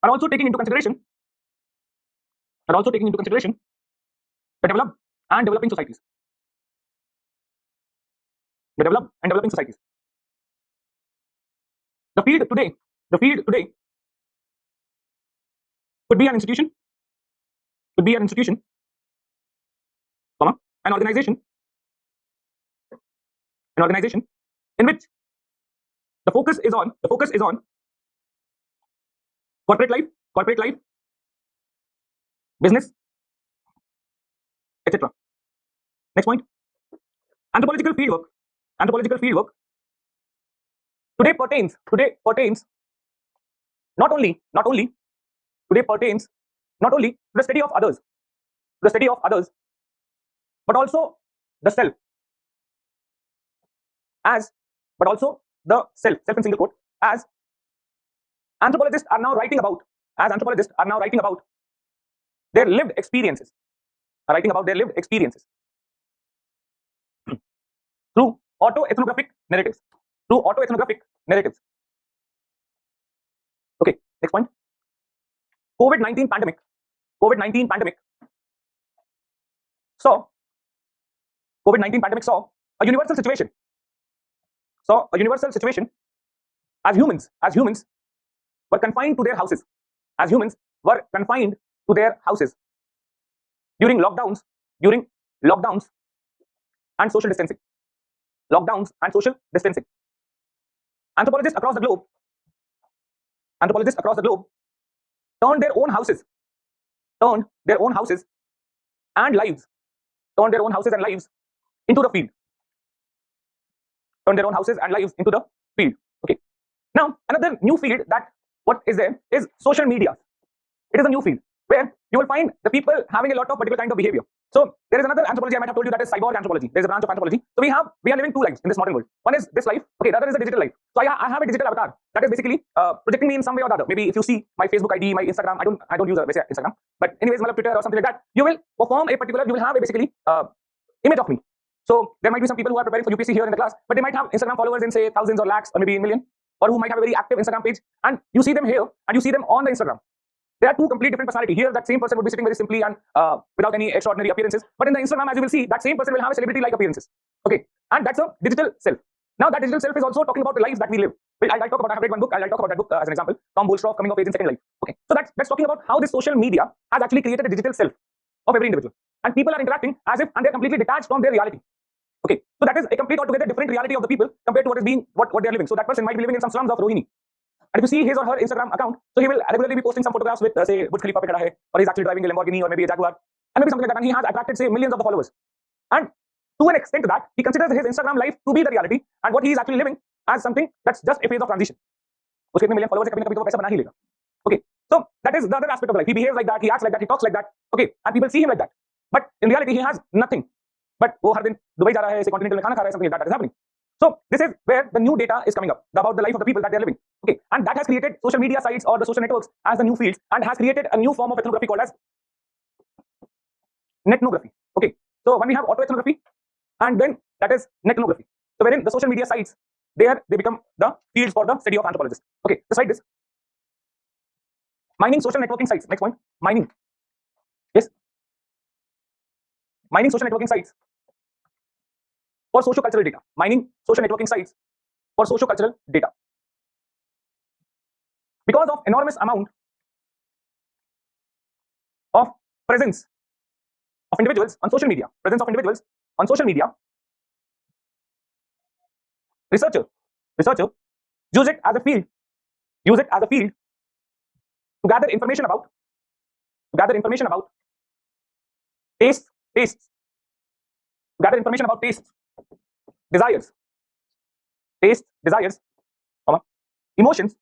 are also taking into consideration the developed and developing societies. The field today could be an institution, an organization in which the focus is on corporate life, business, etc. Next point, anthropological fieldwork. Anthropological fieldwork today pertains not only today pertains not only to the study of others, but also the self, as but also the self in single quote, as anthropologists are now writing about their lived experiences, through autoethnographic narratives. Okay, next point. COVID-19 pandemic. So COVID-19 pandemic saw a universal situation. As humans were confined to their houses. During lockdowns and social distancing. Anthropologists across the globe turned their own houses and lives into the field. Okay. Now, another new field that what is there is social media. It is a new field where you will find the people having a lot of particular kind of behavior. So there is another anthropology I might have told you, that is cyborg anthropology. There is a branch of anthropology. So we are living two lives in this modern world. One is this life. Okay, the other is the digital life. So I have a digital avatar that is basically projecting me in some way or the other. Maybe if you see my Facebook ID, my Instagram, I don't use Instagram, but anyways, Twitter or something like that, you will have a basically image of me. So there might be some people who are preparing for UPSC here in the class, but they might have Instagram followers in say thousands or lakhs or maybe a million, or who might have a very active Instagram page, and you see them here and you see them on the Instagram. They are two completely different personalities. Here, that same person would be sitting very simply and without any extraordinary appearances. But in the Instagram, as you will see, that same person will have a celebrity-like appearances. Okay, and that's a digital self. Now, that digital self is also talking about the lives that we live. I talk about. I have read one book. I talk about that book as an example. Tom Bolstroff, Coming of Age in Second Life. Okay, so that's talking about how this social media has actually created a digital self of every individual, and people are interacting as if and they're completely detached from their reality. Okay, so that is a complete altogether different reality of the people compared to what they're living. So that person might be living in some slums of Rohini. And if you see his or her Instagram account, so he will regularly be posting some photographs with, say, Burj Khalifa pe khada hai, or he's actually driving a Lamborghini or maybe a Jaguar, and maybe something like that. And he has attracted, say, millions of the followers. And to an extent that he considers his Instagram life to be the reality, and what he is actually living as something that's just a phase of transition. Uske itne million followers hai, kabhi na kabhi to paisa bana hi lega. Okay, so that is the other aspect of life. He behaves like that, he acts like that, he talks like that. Okay, and people see him like that. But in reality, he has nothing. But wo har din Dubai ja raha hai, say Continental mein khana kha raha hai, something like that is happening. So this is where the new data is coming up about the life of the people that they are living. Okay, and that has created social media sites or the social networks as the new fields, and has created a new form of ethnography called as netnography. Okay, so when we have autoethnography, and then that is netnography. So wherein the social media sites, they become the fields for the study of anthropologists. Okay, just like this. Mining social networking sites. Next point. Mining. Yes. Mining social networking sites for socio-cultural data. Mining social networking sites for socio-cultural data. Because of enormous amount of presence of individuals on social media, researcher use it as a field to gather information about tastes, desires, emotions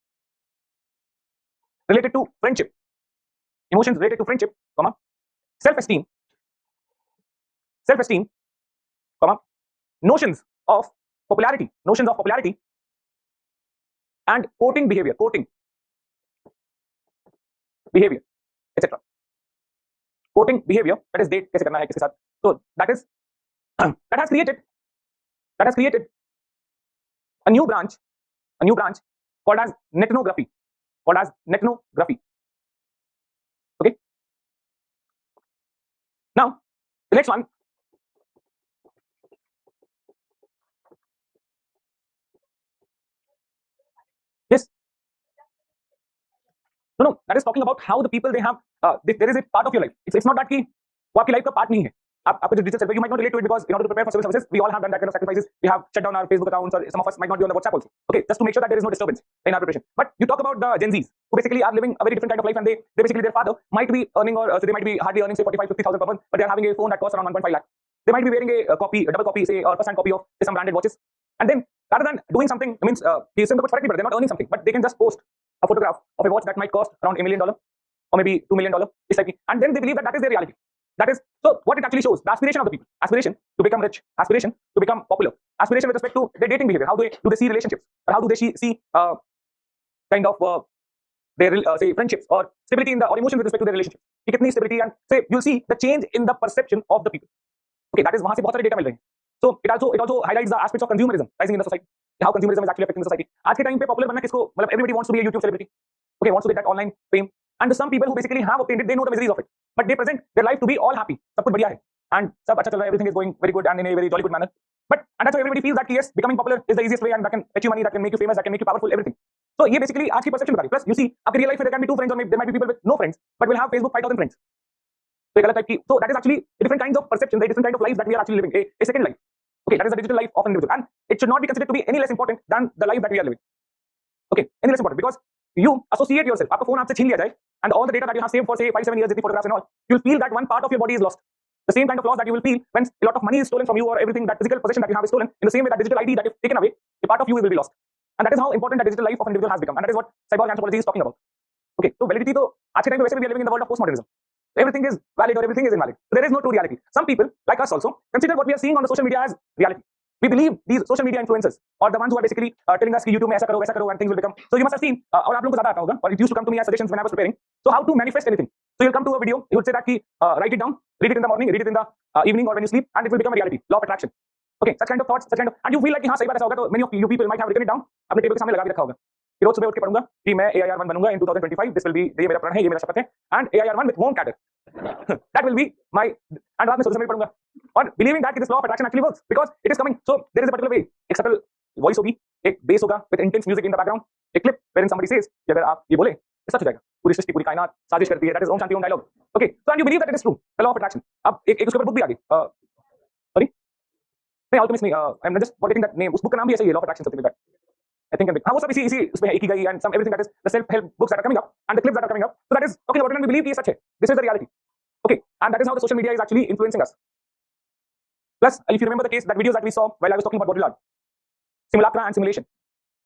related to friendship, self-esteem, notions of popularity, and courting behavior, etc. Courting behavior, that is date kaise karna hai kiske saath. So that is that has created a new branch called as netnography. Okay. Now the next one. Yes. No, that is talking about how the people they have. There is a part of your life. It's not that कि वो आपकी life का part नहीं है. आपको जो digital self, you might not relate to it because in order to prepare for civil services, we all have done that kind of sacrifices. We have shut down our Facebook accounts, or some of us might not be on the WhatsApp also. Okay, just to make sure that there is no disturbance in our preparation. But you talk about the Gen Zs who basically are living a very different kind of life, and they basically, their father might be earning, or so they might be hardly earning say 45-50,000 per month, but they are having a phone that costs around 1.5 lakh. They might be wearing a double copy, say, or first-hand copy of some branded watches, and then rather than doing something, means he's saying correctly, but they're not earning something, but they can just post a photograph of a watch that might cost around $1 million or maybe $2 million. It's like, and then they believe that that is their reality. That is, so what it actually shows, the aspiration of the people, aspiration to become rich, aspiration to become popular, aspiration with respect to their dating behavior, how do they see relationships, or how do they see kind of their say friendships, or stability in the, or emotion with respect to their relationship, कि कितनी stability, and say you'll see the change in the perception of the people. Okay, that is वहां से बहुत सारे data मिल रहे हैं. So it also highlights the aspects of consumerism rising in the society, how consumerism is actually affecting the society. आज के time पे popular बनना किसको, मतलब everybody wants to be a YouTube celebrity. Okay, wants to get that online fame, and some people who basically have obtained it, they know the miseries of it, but they present their life to be all happy, सब कुछ बढ़िया है, and सब अच्छा चल रहा है, everything is going very good and in a very jolly good manner. But and that's why everybody feels that yes, becoming popular is the easiest way, and that can fetch you money, that can make you famous, that can make you powerful, everything. So ये basically आज की perception बता रही है. Plus you see, आपके real life में there can be two friends, or maybe there might be people with no friends, but will have Facebook 5,000 friends. So एक अलग type की, so that is actually different kinds of perceptions, a different kind of life that we are actually living, a second life. Okay, that is the digital life of an individual, and it should not be considered to be any less important than the life that we are living. Okay, any less important, because you associate yourself, आपका phone आपसे छीन लिया जाए, and all the data that you have saved for say 5-7 years, the photographs and all, you'll feel that one part of your body is lost. The same kind of loss that you will feel when a lot of money is stolen from you, or everything, that physical possession that you have is stolen, in the same way that digital ID that if taken away, a part of you will be lost. And that is how important that digital life of an individual has become, and that is what psychology anthropology is talking about. Okay, so validity, तो आज के time पे वैसे भी we are living in the world of postmodernism. Everything is valid or everything is invalid. So there is no true reality. Some people like us also consider what we are seeing on the social media as reality. We believe these social media influencers, or the ones who are basically telling us कि YouTube में ऐसा करो वैसा करो, and things will become. So you must have seen, और आप लोगों को ज़्यादा आता होगा, or it used to come to me as suggestions when I was preparing. So how to manifest anything? So you'll come to a video, you would say that कि write it down, read it in the morning, read it in the evening, or when you sleep, and it will become a reality. Law of attraction. Okay, such kind of thoughts, such kind of, and you feel like कि हाँ सही बात ऐसा होगा, तो many of you people might have written it down, अपने table के सामने लगा के रखा होगा. कि रोज सुबह उठ के पढ़ूंगा कि मैं AIR1 बनूंगा in 2025. This will be, ये मेरा प्रण है, ये मेरा शपथ है, and AIR1 with won't cater. That will be my, and रात में सोते समय पढ़ूंगा, और believing that this law of attraction actually works because it is coming. So there is a particular way, एक subtle voice होगी, एक bass होगा with intense music in the background, a clip wherein somebody says कि अगर आप ये बोले तो सच हो जाएगा, पूरी सृष्टि पूरी कायनात साजिश करती है. That is Om Shanti Om dialogue. Okay, so and you believe that it is true, the law of attraction. अब एक उसके ऊपर बुक भी आ गई, sorry, नहीं alchemist नहीं, I'm just forgetting that name. उस बुक का नाम भी ऐसा ही है, law of attraction, something like that. I think हाँ वो सब इसी उसमें एक ही गई, and some everything that is the self help books that are coming up and the clips that are coming up. So that is talking about it, and we believe कि ये सच है. This is the reality. Okay, and that is how the social media is actually influencing us. Plus, if you remember the case, that videos that we saw while I was talking about Baudrillard, simulacra and simulation,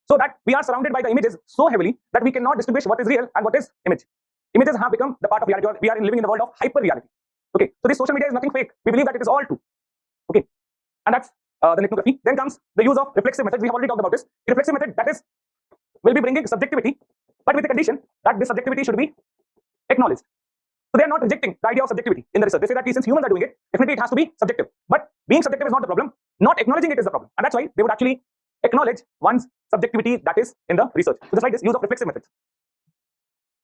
so that we are surrounded by the images so heavily that we cannot distinguish what is real and what is image. Images have become the part of reality, or we are living in the world of hyper reality. Okay, so this social media is nothing fake. We believe that it is all true. Okay, and that's the ethnography. Then comes the use of reflexive methods. We have already talked about this. The reflexive method, that is, will be bringing subjectivity, but with the condition that this subjectivity should be acknowledged. So they are not rejecting the idea of subjectivity in the research. They say that since humans are doing it, definitely it has to be subjective. But being subjective is not the problem. Not acknowledging it is the problem. And that's why they would actually acknowledge one's subjectivity that is in the research. So just like this, use of reflexive methods.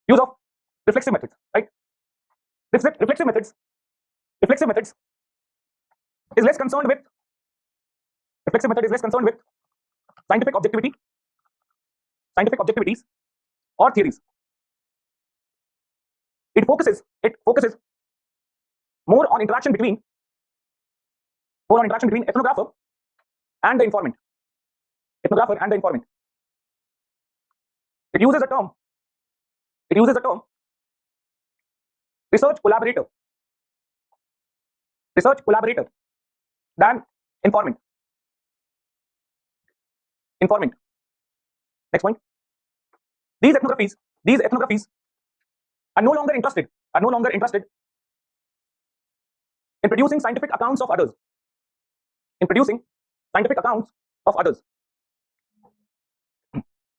Use of reflexive methods, right? Reflexive methods is less concerned with, reflexive method is less concerned with scientific objectivities or theories. It focuses more on interaction between ethnographer and the informant. It uses the term research collaborator than informant. Next point. These ethnographies are no longer interested in producing scientific accounts of others.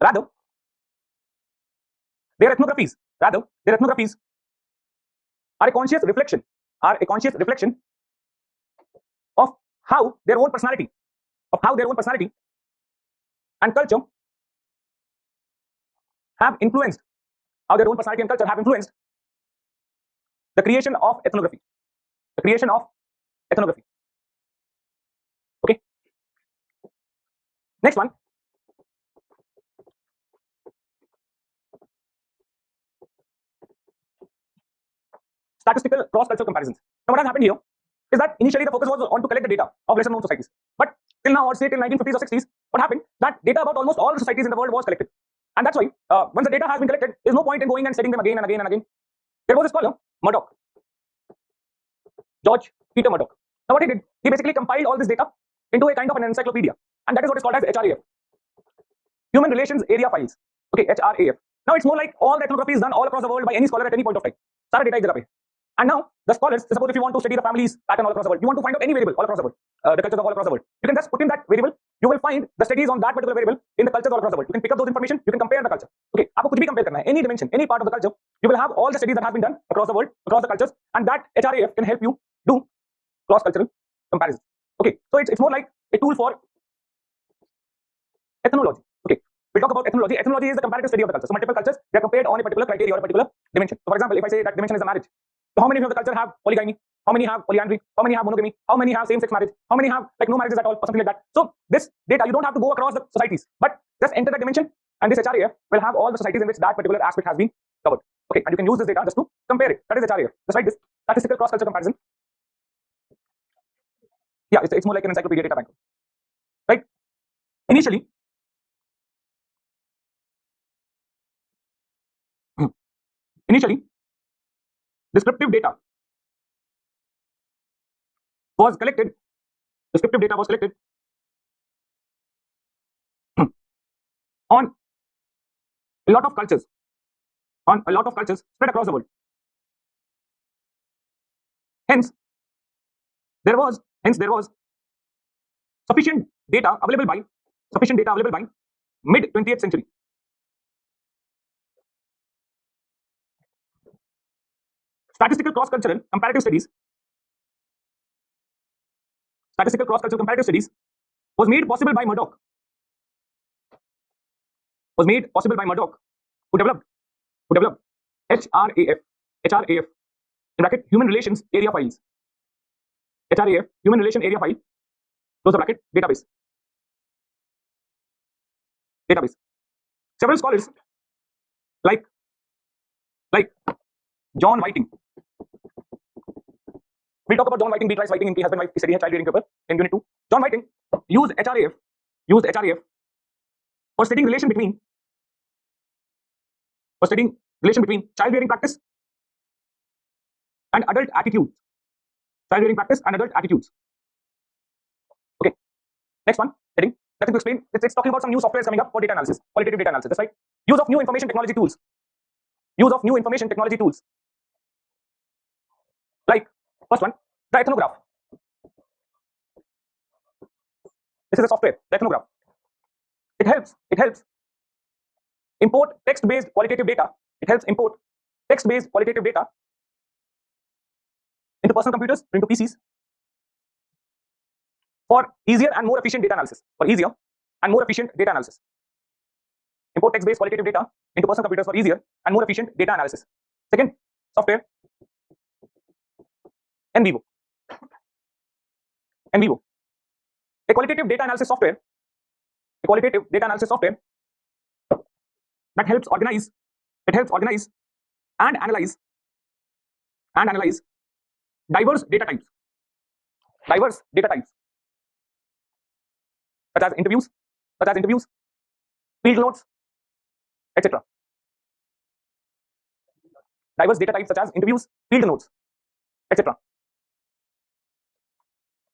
Rather, their ethnographies are a conscious reflection of how their own personality and culture have influenced the creation of ethnography. Okay. Next one. Statistical cross-cultural comparisons. Now what has happened here? is that initially the focus was on to collect the data of lesser known societies. But till now, or say till 1950s or 60s, what happened? That data about almost all the societies in the world was collected. And that's why once the data has been collected, there's no point in going and studying them again and again and again. There was a scholar, Murdoch, George Peter Murdoch. Now what he did, he basically compiled all this data into a kind of an encyclopedia. And that is what is called as HRAF, Human Relations Area Files. Okay, HRAF. Now it's more like all the ethnography is done all across the world by any scholar at any point of time. सारा data एक जगह पे. And now the scholars, suppose if you want to study the family's pattern all across the world, you want to find out any variable all across the world, the cultures of all across the world, you can just put in that variable. You will find the studies on that particular variable in the cultures all across the world. You can pick up those information. You can compare the culture. Okay, आपको कुछ भी compare करना है, any dimension, any part of the culture, you will have all the studies that have been done across the world, across the cultures, and that HRAF can help you do cross-cultural comparison. Okay, so it's more like a tool for ethnology. Okay, we'll talk about ethnology. Ethnology is the comparative study of the culture. So multiple cultures, they are compared on a particular criteria or a particular dimension. So for example, if I say that dimension is a marriage, so how many of the culture have polygamy? How many have polyandry? How many have monogamy? How many have same-sex marriage? How many have like no marriages at all or something like that? So this data, you don't have to go across the societies, but just enter the dimension, and this HRAF will have all the societies in which that particular aspect has been covered. Okay, and you can use this data just to compare it. That is HRAF. Just like this, statistical cross-culture comparison. Yeah, it's more like an encyclopedia data bank, right? Initially, descriptive data was collected. Descriptive data was collected on a lot of cultures, spread across the world. Hence, there was sufficient data available by mid 20th century. Statistical cross-cultural comparative studies was made possible by Murdoch. Who developed HRAF in bracket Human Relations Area Files. HRAF Human Relation Area File, close the bracket, database. Several scholars like John Whiting. We'll talk about John Whiting, Beatrice Whiting, इनकी husband wife की study है child rearing paper in unit 2. John Whiting used HRAF for studying relation between child rearing practice and adult attitudes. Okay, next one heading. Nothing to explain. It's talking about some new softwares coming up for data analysis, qualitative data analysis. That's right. Use of new information technology tools. Like first one, the ethnograph. This is a software, the ethnograph. It helps import text-based qualitative data. Into personal computers, into PCs, for easier and more efficient data analysis. Import text-based qualitative data into personal computers for easier and more efficient data analysis. Second software, NVivo. A qualitative data analysis software that helps organize and analyze diverse data types such as interviews, field notes, etc. Diverse data types such as interviews, field notes, etc.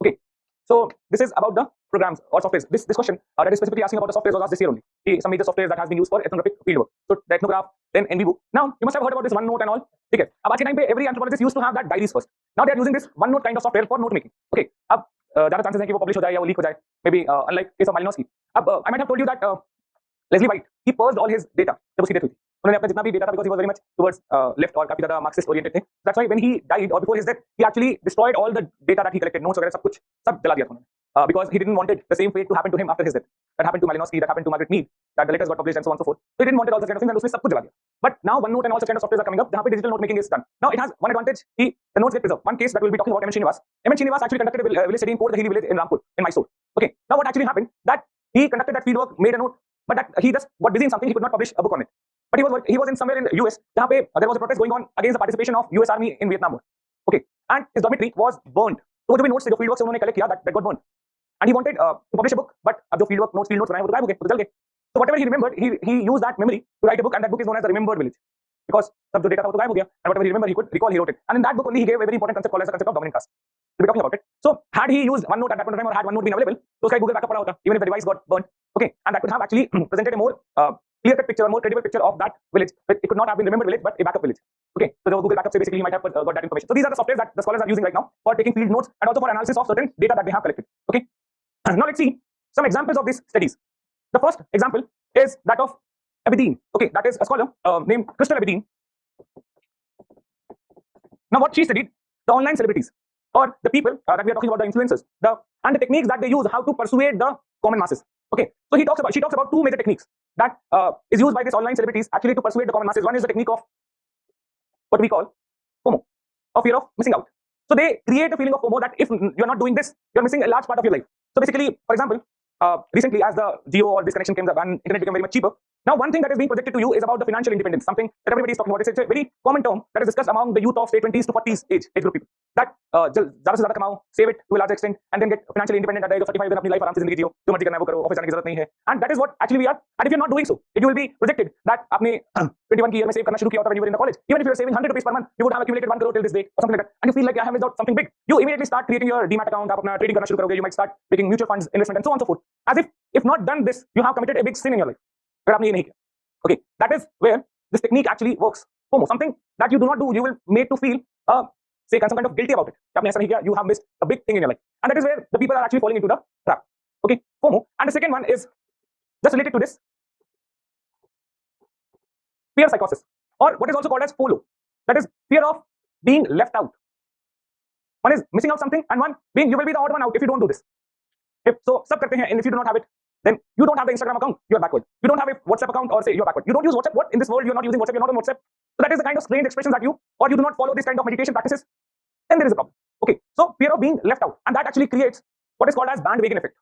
Okay, so this is about the programs or softwares. This question that is specifically asking about the softwares was asked this year only. Some major softwares that has been used for ethnographic fieldwork. So the ethnograph, then NVivo. Now you must have heard about this OneNote and all. Okay, अब आज के time पे every anthropologist used to have that diaries first. Now they are using this OneNote kind of software for note making. Okay, अब ज़्यादा chances हैं कि वो publish हो जाए या वो leak हो जाए. Maybe unlike case of Malinowski. अब I might have told you that Leslie White, he purged all his data जब उसकी death हुई थी. उन्होंने अपना जितना भी data था, because he was very much towards left और काफी ज़्यादा Marxist oriented थे. That's why when he died or before his death, he actually destroyed all the data that he collected, notes वगैरह सब जला दिया था उन्होंने. Because he didn't want the same fate to happen to him after his death. That happened to Malinowski, that happened to Margaret Mead, that the letters got published and so on and so forth. So he didn't want all those kind of things and उसने सब कुछ जला दिया. But now OneNote and all such kind of softwares are coming up, जहाँ पे digital note making is done. Now it has one advantage, the notes get preserved. One case that we'll be talking about, M. Srinivas. M. Srinivas actually conducted a village study in Port Dahiri village in Rampur, in Mysore. Okay, now what actually happened, that he conducted that fieldwork, made a note, but that he just got busy in something, he could not publish a book on it. But he was in somewhere in the US, जहाँ पे there was a protest going on against the participation of US Army in Vietnam War. Okay, and his dormitory was burned. तो वो जो भी notes थे, जो field work से उन्होंने कलेक्ट किया, that got burned. And he wanted to publish a book, but अब जो field notes बनाए वो तो गायब हो गए, वो तो जल गए. So whatever he remembered, he used that memory to write a book, and that book is known as the Remembered Village, because सब जो data था वो तो गायब हो गया, and whatever he remembered, he could recall, he wrote it. And in that book only he gave a very important concept called as the concept of dominant caste. We'll be talking about it. So had he used OneNote at that point of time, or had OneNote been available, तो उसका Google backup पड़ा होता, even if the device got burnt. Okay, and that could have actually presented a more clear-cut picture, a more credible picture of that village. It could not have been remembered village, but a backup village. Okay, so the Google backup say basically he might have got that information. So these are the softwares that the scholars are using right now for taking field notes and also for analysis of certain data that they have collected. Okay, now let's see some examples of these studies. The first example is that of Abedin. Okay, that is a scholar named Crystal Abedin. Now what she studied, the online celebrities, or the people that we are talking about, the influencers, and the techniques that they use, how to persuade the common masses. Okay, so she talks about two major techniques that is used by these online celebrities actually to persuade the common masses. One is the technique of what we call FOMO, or fear of missing out. So they create a feeling of FOMO that if you're not doing this, you're missing a large part of your life. So basically, for example, recently as the Jio or this connection came up and internet became very much cheaper, now one thing that is being projected to you is about the financial independence, something that everybody is talking about. It's a very common term that is discussed among the youth of say 20s to 40s age group people, that ज़्यादा से ज़्यादा कमाओ, save it to a large extent, and then get financially independent at the age of 35, then अपनी life आराम से जिंदगी जियो, जो मर्जी करना है वो करो, ऑफिस जाने की जरूरत नहीं है. And that is what actually we are. And if you're not doing so, it will be projected that आपने 21 की year में save करना शुरू किया होता when you were in the college. Even if you're saving 100 rupees per month, you would have accumulated 1 crore till this date or something like that, and you feel like I have missed out something big. You immediately start creating your demat account, आप अपना trading करना शुरू करोगे. You might start making mutual funds, investment, and so on and so forth. As if not done this, you have committed a big sin in your life. अगर आपने ये नहीं किया. Okay, that is where this technique actually works. FOMO, something that you do not do, you will made to feel say some kind of guilty about it. आपने ऐसा नहीं किया, you have missed a big thing in your life, and that is where the people are actually falling into the trap. Okay, FOMO. And the second one is just related to this, fear psychosis, or what is also called as FOLO. That is fear of being left out. One is missing out something, and one being you will be the odd one out if you don't do this. If so, सब करते हैं, and if you do not have it, then you don't have the Instagram account, you are backward. You don't have a WhatsApp account, or say you're backward. You don't use WhatsApp. What in this world you're not using WhatsApp? You're not on WhatsApp. So that is the kind of strange expressions that you, or you do not follow this kind of meditation practices. Then there is a problem. Okay, so fear of being left out, and that actually creates what is called as bandwagon effect.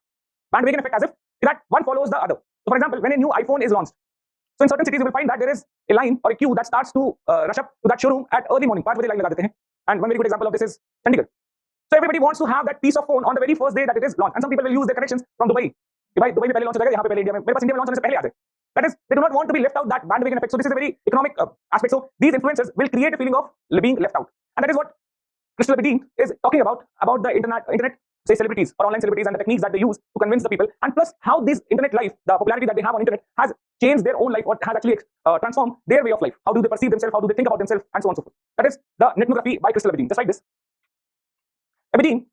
Bandwagon effect, as if that one follows the other. So for example, when a new iPhone is launched, so in certain cities you will find that there is a line or a queue that starts to rush up to that showroom at early morning. 5 बजे line लगा देते हैं. And one very good example of this is Chandigarh. So everybody wants to have that piece of phone on the very first day that it is launched, and some people will use their connections from Dubai. भाई Dubai में पहले launch हो जाएगा, यहाँ पे पहले India में, मेरे पास इंडिया में लॉन्च होने से पहले आ जाए. That is, they do not want to be left out, that bandwagon effect. So this is a very economic aspect. So these influencers will create a feeling of being left out, and that is what Crystal Abedin is talking about the internet, say celebrities or online celebrities, and the techniques that they use to convince the people, and plus how this internet life, the popularity that they have on internet, has changed their own life, or has actually transformed their way of life. How do they perceive themselves? How do they think about themselves, and so on and so forth. That is the netnography by Crystal Abedin. Just like this, Abedin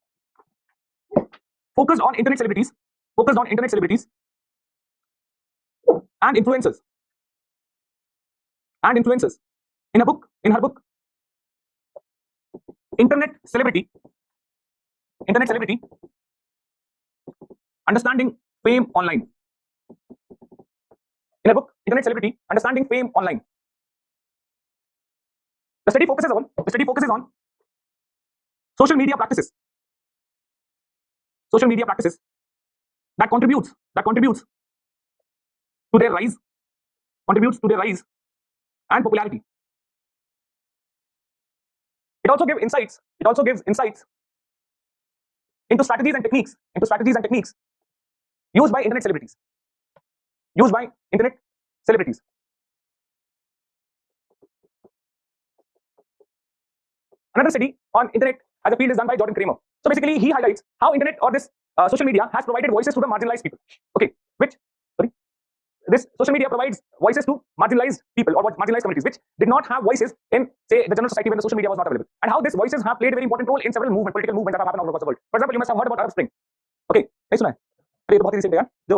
focused on internet celebrities and influencers in her book internet celebrity, understanding fame online. In her book Internet Celebrity, Understanding Fame Online, the study focuses on social media practices that contributes to their rise and popularity. It also gives insights into strategies and techniques used by internet celebrities. Another study on internet as a field is done by Jordan Kramer. So basically he highlights how internet or this social media has provided voices to the marginalized people. Okay, this social media provides voices to marginalized people or marginalized communities which did not have voices in, say, the general society when the social media was not available, and how these voices have played a very important role in several political movements that have happened all across the world. For example, you must have heard about Arab Spring. Okay, नहीं सुना है? ये तो बहुत ही recent है, जो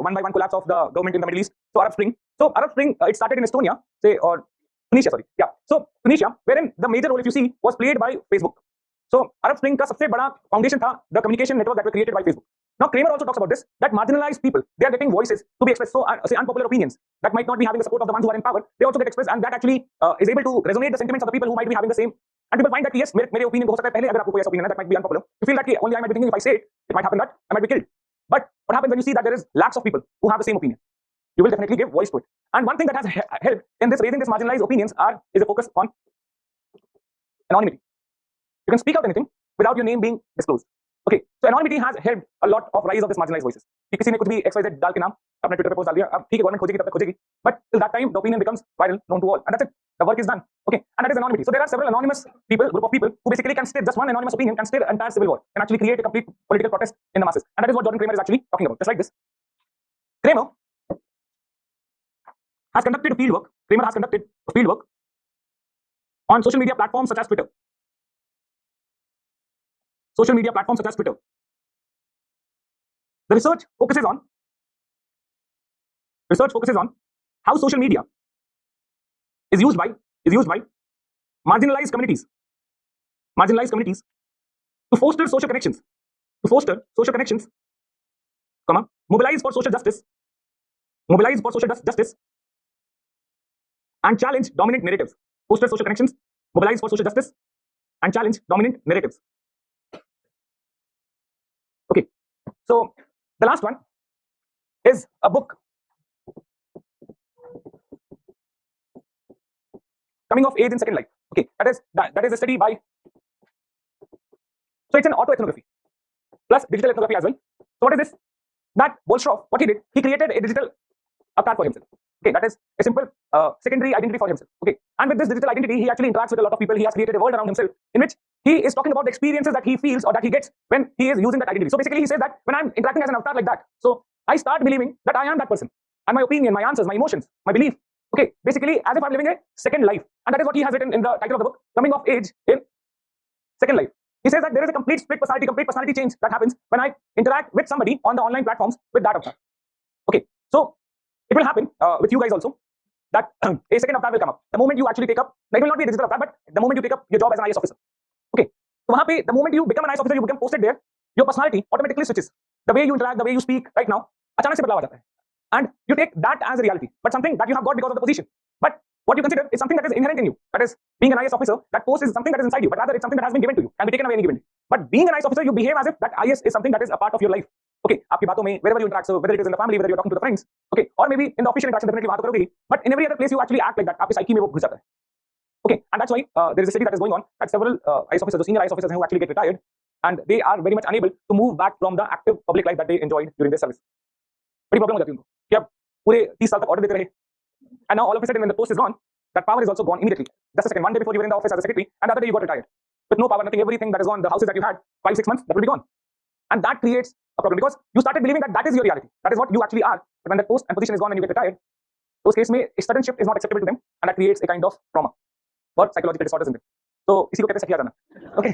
one by one collapse of the government in the Middle East. So Arab Spring, it started in Estonia, say, or Tunisia, sorry, yeah. So Tunisia, wherein the major role, if you see, was played by Facebook. So Arab Spring का सबसे बड़ा foundation था the communication network that were created by Facebook. Now Kramer also talks about this, that marginalized people, they are getting voices to be expressed. So say unpopular opinions that might not be having the support of the ones who are in power, they also get expressed, and that actually is able to resonate the sentiments of the people who might be having the same. And people find that yes, मेरे opinion को हो सकता है पहले, अगर आपको कोई ऐसा opinion है that might be unpopular, you feel that only I might be thinking if I say it, it might happen that I might be killed. But what happens when you see that there is lakhs of people who have the same opinion? You will definitely give voice to it. And one thing that has helped in this raising this marginalized opinions is a focus on anonymity. You can speak out anything, without your name being disclosed. Okay, so anonymity has helped a lot of rise of this marginalized voices. कि किसी ने कुछ भी XYZ डाल के नाम अपने Twitter पे पोस्ट डाल दिया, अब ठीक है गवर्नमेंट खोजेगी तब तक खोजेगी, but till that time the opinion becomes viral, known to all, and that's it. The work is done. Okay, and that is anonymity. So there are several anonymous people, group of people who basically can stir, just one anonymous opinion can stir entire civil war, can actually create a complete political protest in the masses, and that is what Jordan Kramer is actually talking about. Just like this, Kramer has conducted field work. Kramer has conducted field work on social media platforms such as Twitter. Social media platforms such as Twitter. The research focuses on how social media is used by marginalized communities to foster social connections, mobilize for social justice, and challenge dominant narratives. Foster social connections, mobilize for social justice, and challenge dominant narratives. Okay, so the last one is a book, Coming of Age in Second Life. Okay, that is a study by, so it's an autoethnography plus digital ethnography as well. So what is this? That Bolshov, what he did, he created a digital avatar for himself. Okay, that is a simple secondary identity for himself. Okay, and with this digital identity, he actually interacts with a lot of people. He has created a world around himself in which he is talking about the experiences that he feels or that he gets when he is using that identity. So basically, he says that when I'm interacting as an avatar like that, so I start believing that I am that person, and my opinion, my answers, my emotions, my belief. Okay, basically, as if I'm living a second life, and that is what he has written in the title of the book, Coming of Age in Second Life. He says that there is a complete split personality, complete personality change that happens when I interact with somebody on the online platforms with that avatar. Okay, so it will happen with you guys also, that a second avatar will come up. The moment you actually take up, it will not be a digital avatar, but the moment you take up your job as an IS officer. Okay, so वहाँ पे, the moment you become an IS officer, you become posted there, your personality automatically switches. The way you interact, the way you speak right now, अचानक से बदलाव आ जाता है. And you take that as a reality, but something that you have got because of the position. But what you consider is something that is inherent in you. That is, being an IS officer, that post is something that is inside you, but rather it's something that has been given to you, can be taken away any given day. But being an IS officer, you behave as if that IS is something that is a part of your life. Okay, आपकी बातों में, wherever you interact, so whether it is in the family, whether you're talking to the friends, okay, or maybe in the official interaction, definitely वहाँ तो करोगे ही, but in every other place you actually act like that. आपकी psyche में वो घुस जाता है. Okay, and that's why there is a study that is going on that several IS officers, the senior IS officers who actually get retired, and they are very much unable to move back from the active public life that they enjoyed during their service. बड़ी problem हो जाती है उनको कि अब पूरे 30 साल तक ऑर्डर देते रहे, and now all of a sudden when the post is gone, that power is also gone immediately. Just a second, one day before you were in the office as a secretary, and the other day you got retired with no power, nothing, everything that is gone, the houses that you had 5-6 months, that will be gone, and that creates a problem because you started believing that that is your reality, that is what you actually are. But when that post and position is gone and you get retired, those cases में a sudden shift is not acceptable to them, and that creates a kind of trauma or psychological disorders in them. So इसी को कहते हैं सठिया जाना. Okay,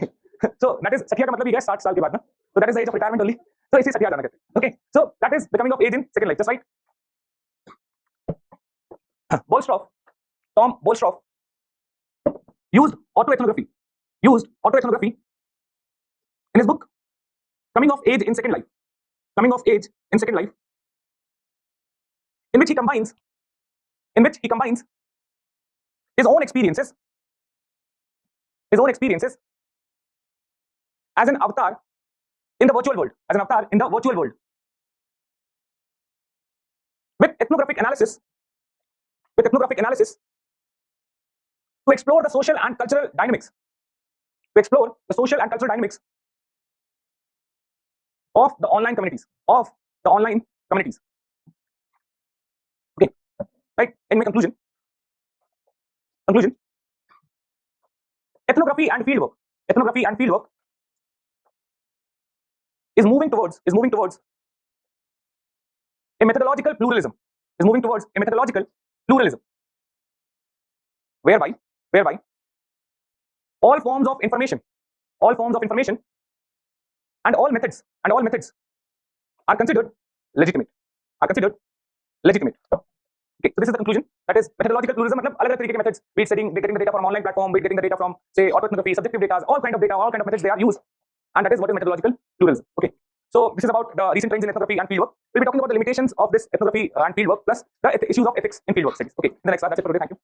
so that is सठिया का मतलब ये है 60 साल के बाद ना, so that is the age of retirement only. So इसी सठिया जाना कहते हैं. Okay, so that is the coming of age in second life, just right? Bolshov, Tom Bolshov used autoethnography in his book Coming of Age in Second Life. Coming of Age in Second Life, in which he combines his own experiences as an avatar in the virtual world, with ethnographic analysis to explore the social and cultural dynamics, of the online communities, Okay, right? In my conclusion, ethnography and fieldwork is moving towards a methodological pluralism. Whereby all forms of information and all methods are considered legitimate. Okay, so this is the conclusion. That is methodological pluralism. मतलब अलग-अलग तरीके के methods, be it getting the data from online platform, be it getting the data from say autoethnography, subjective data, all kind of methods they are used, and that is what is methodological pluralism. Okay, so this is about the recent trends in ethnography and fieldwork. We'll be talking about the limitations of this ethnography and fieldwork plus the issues of ethics in fieldwork studies. Okay, in the next class, that's it for today. Thank you.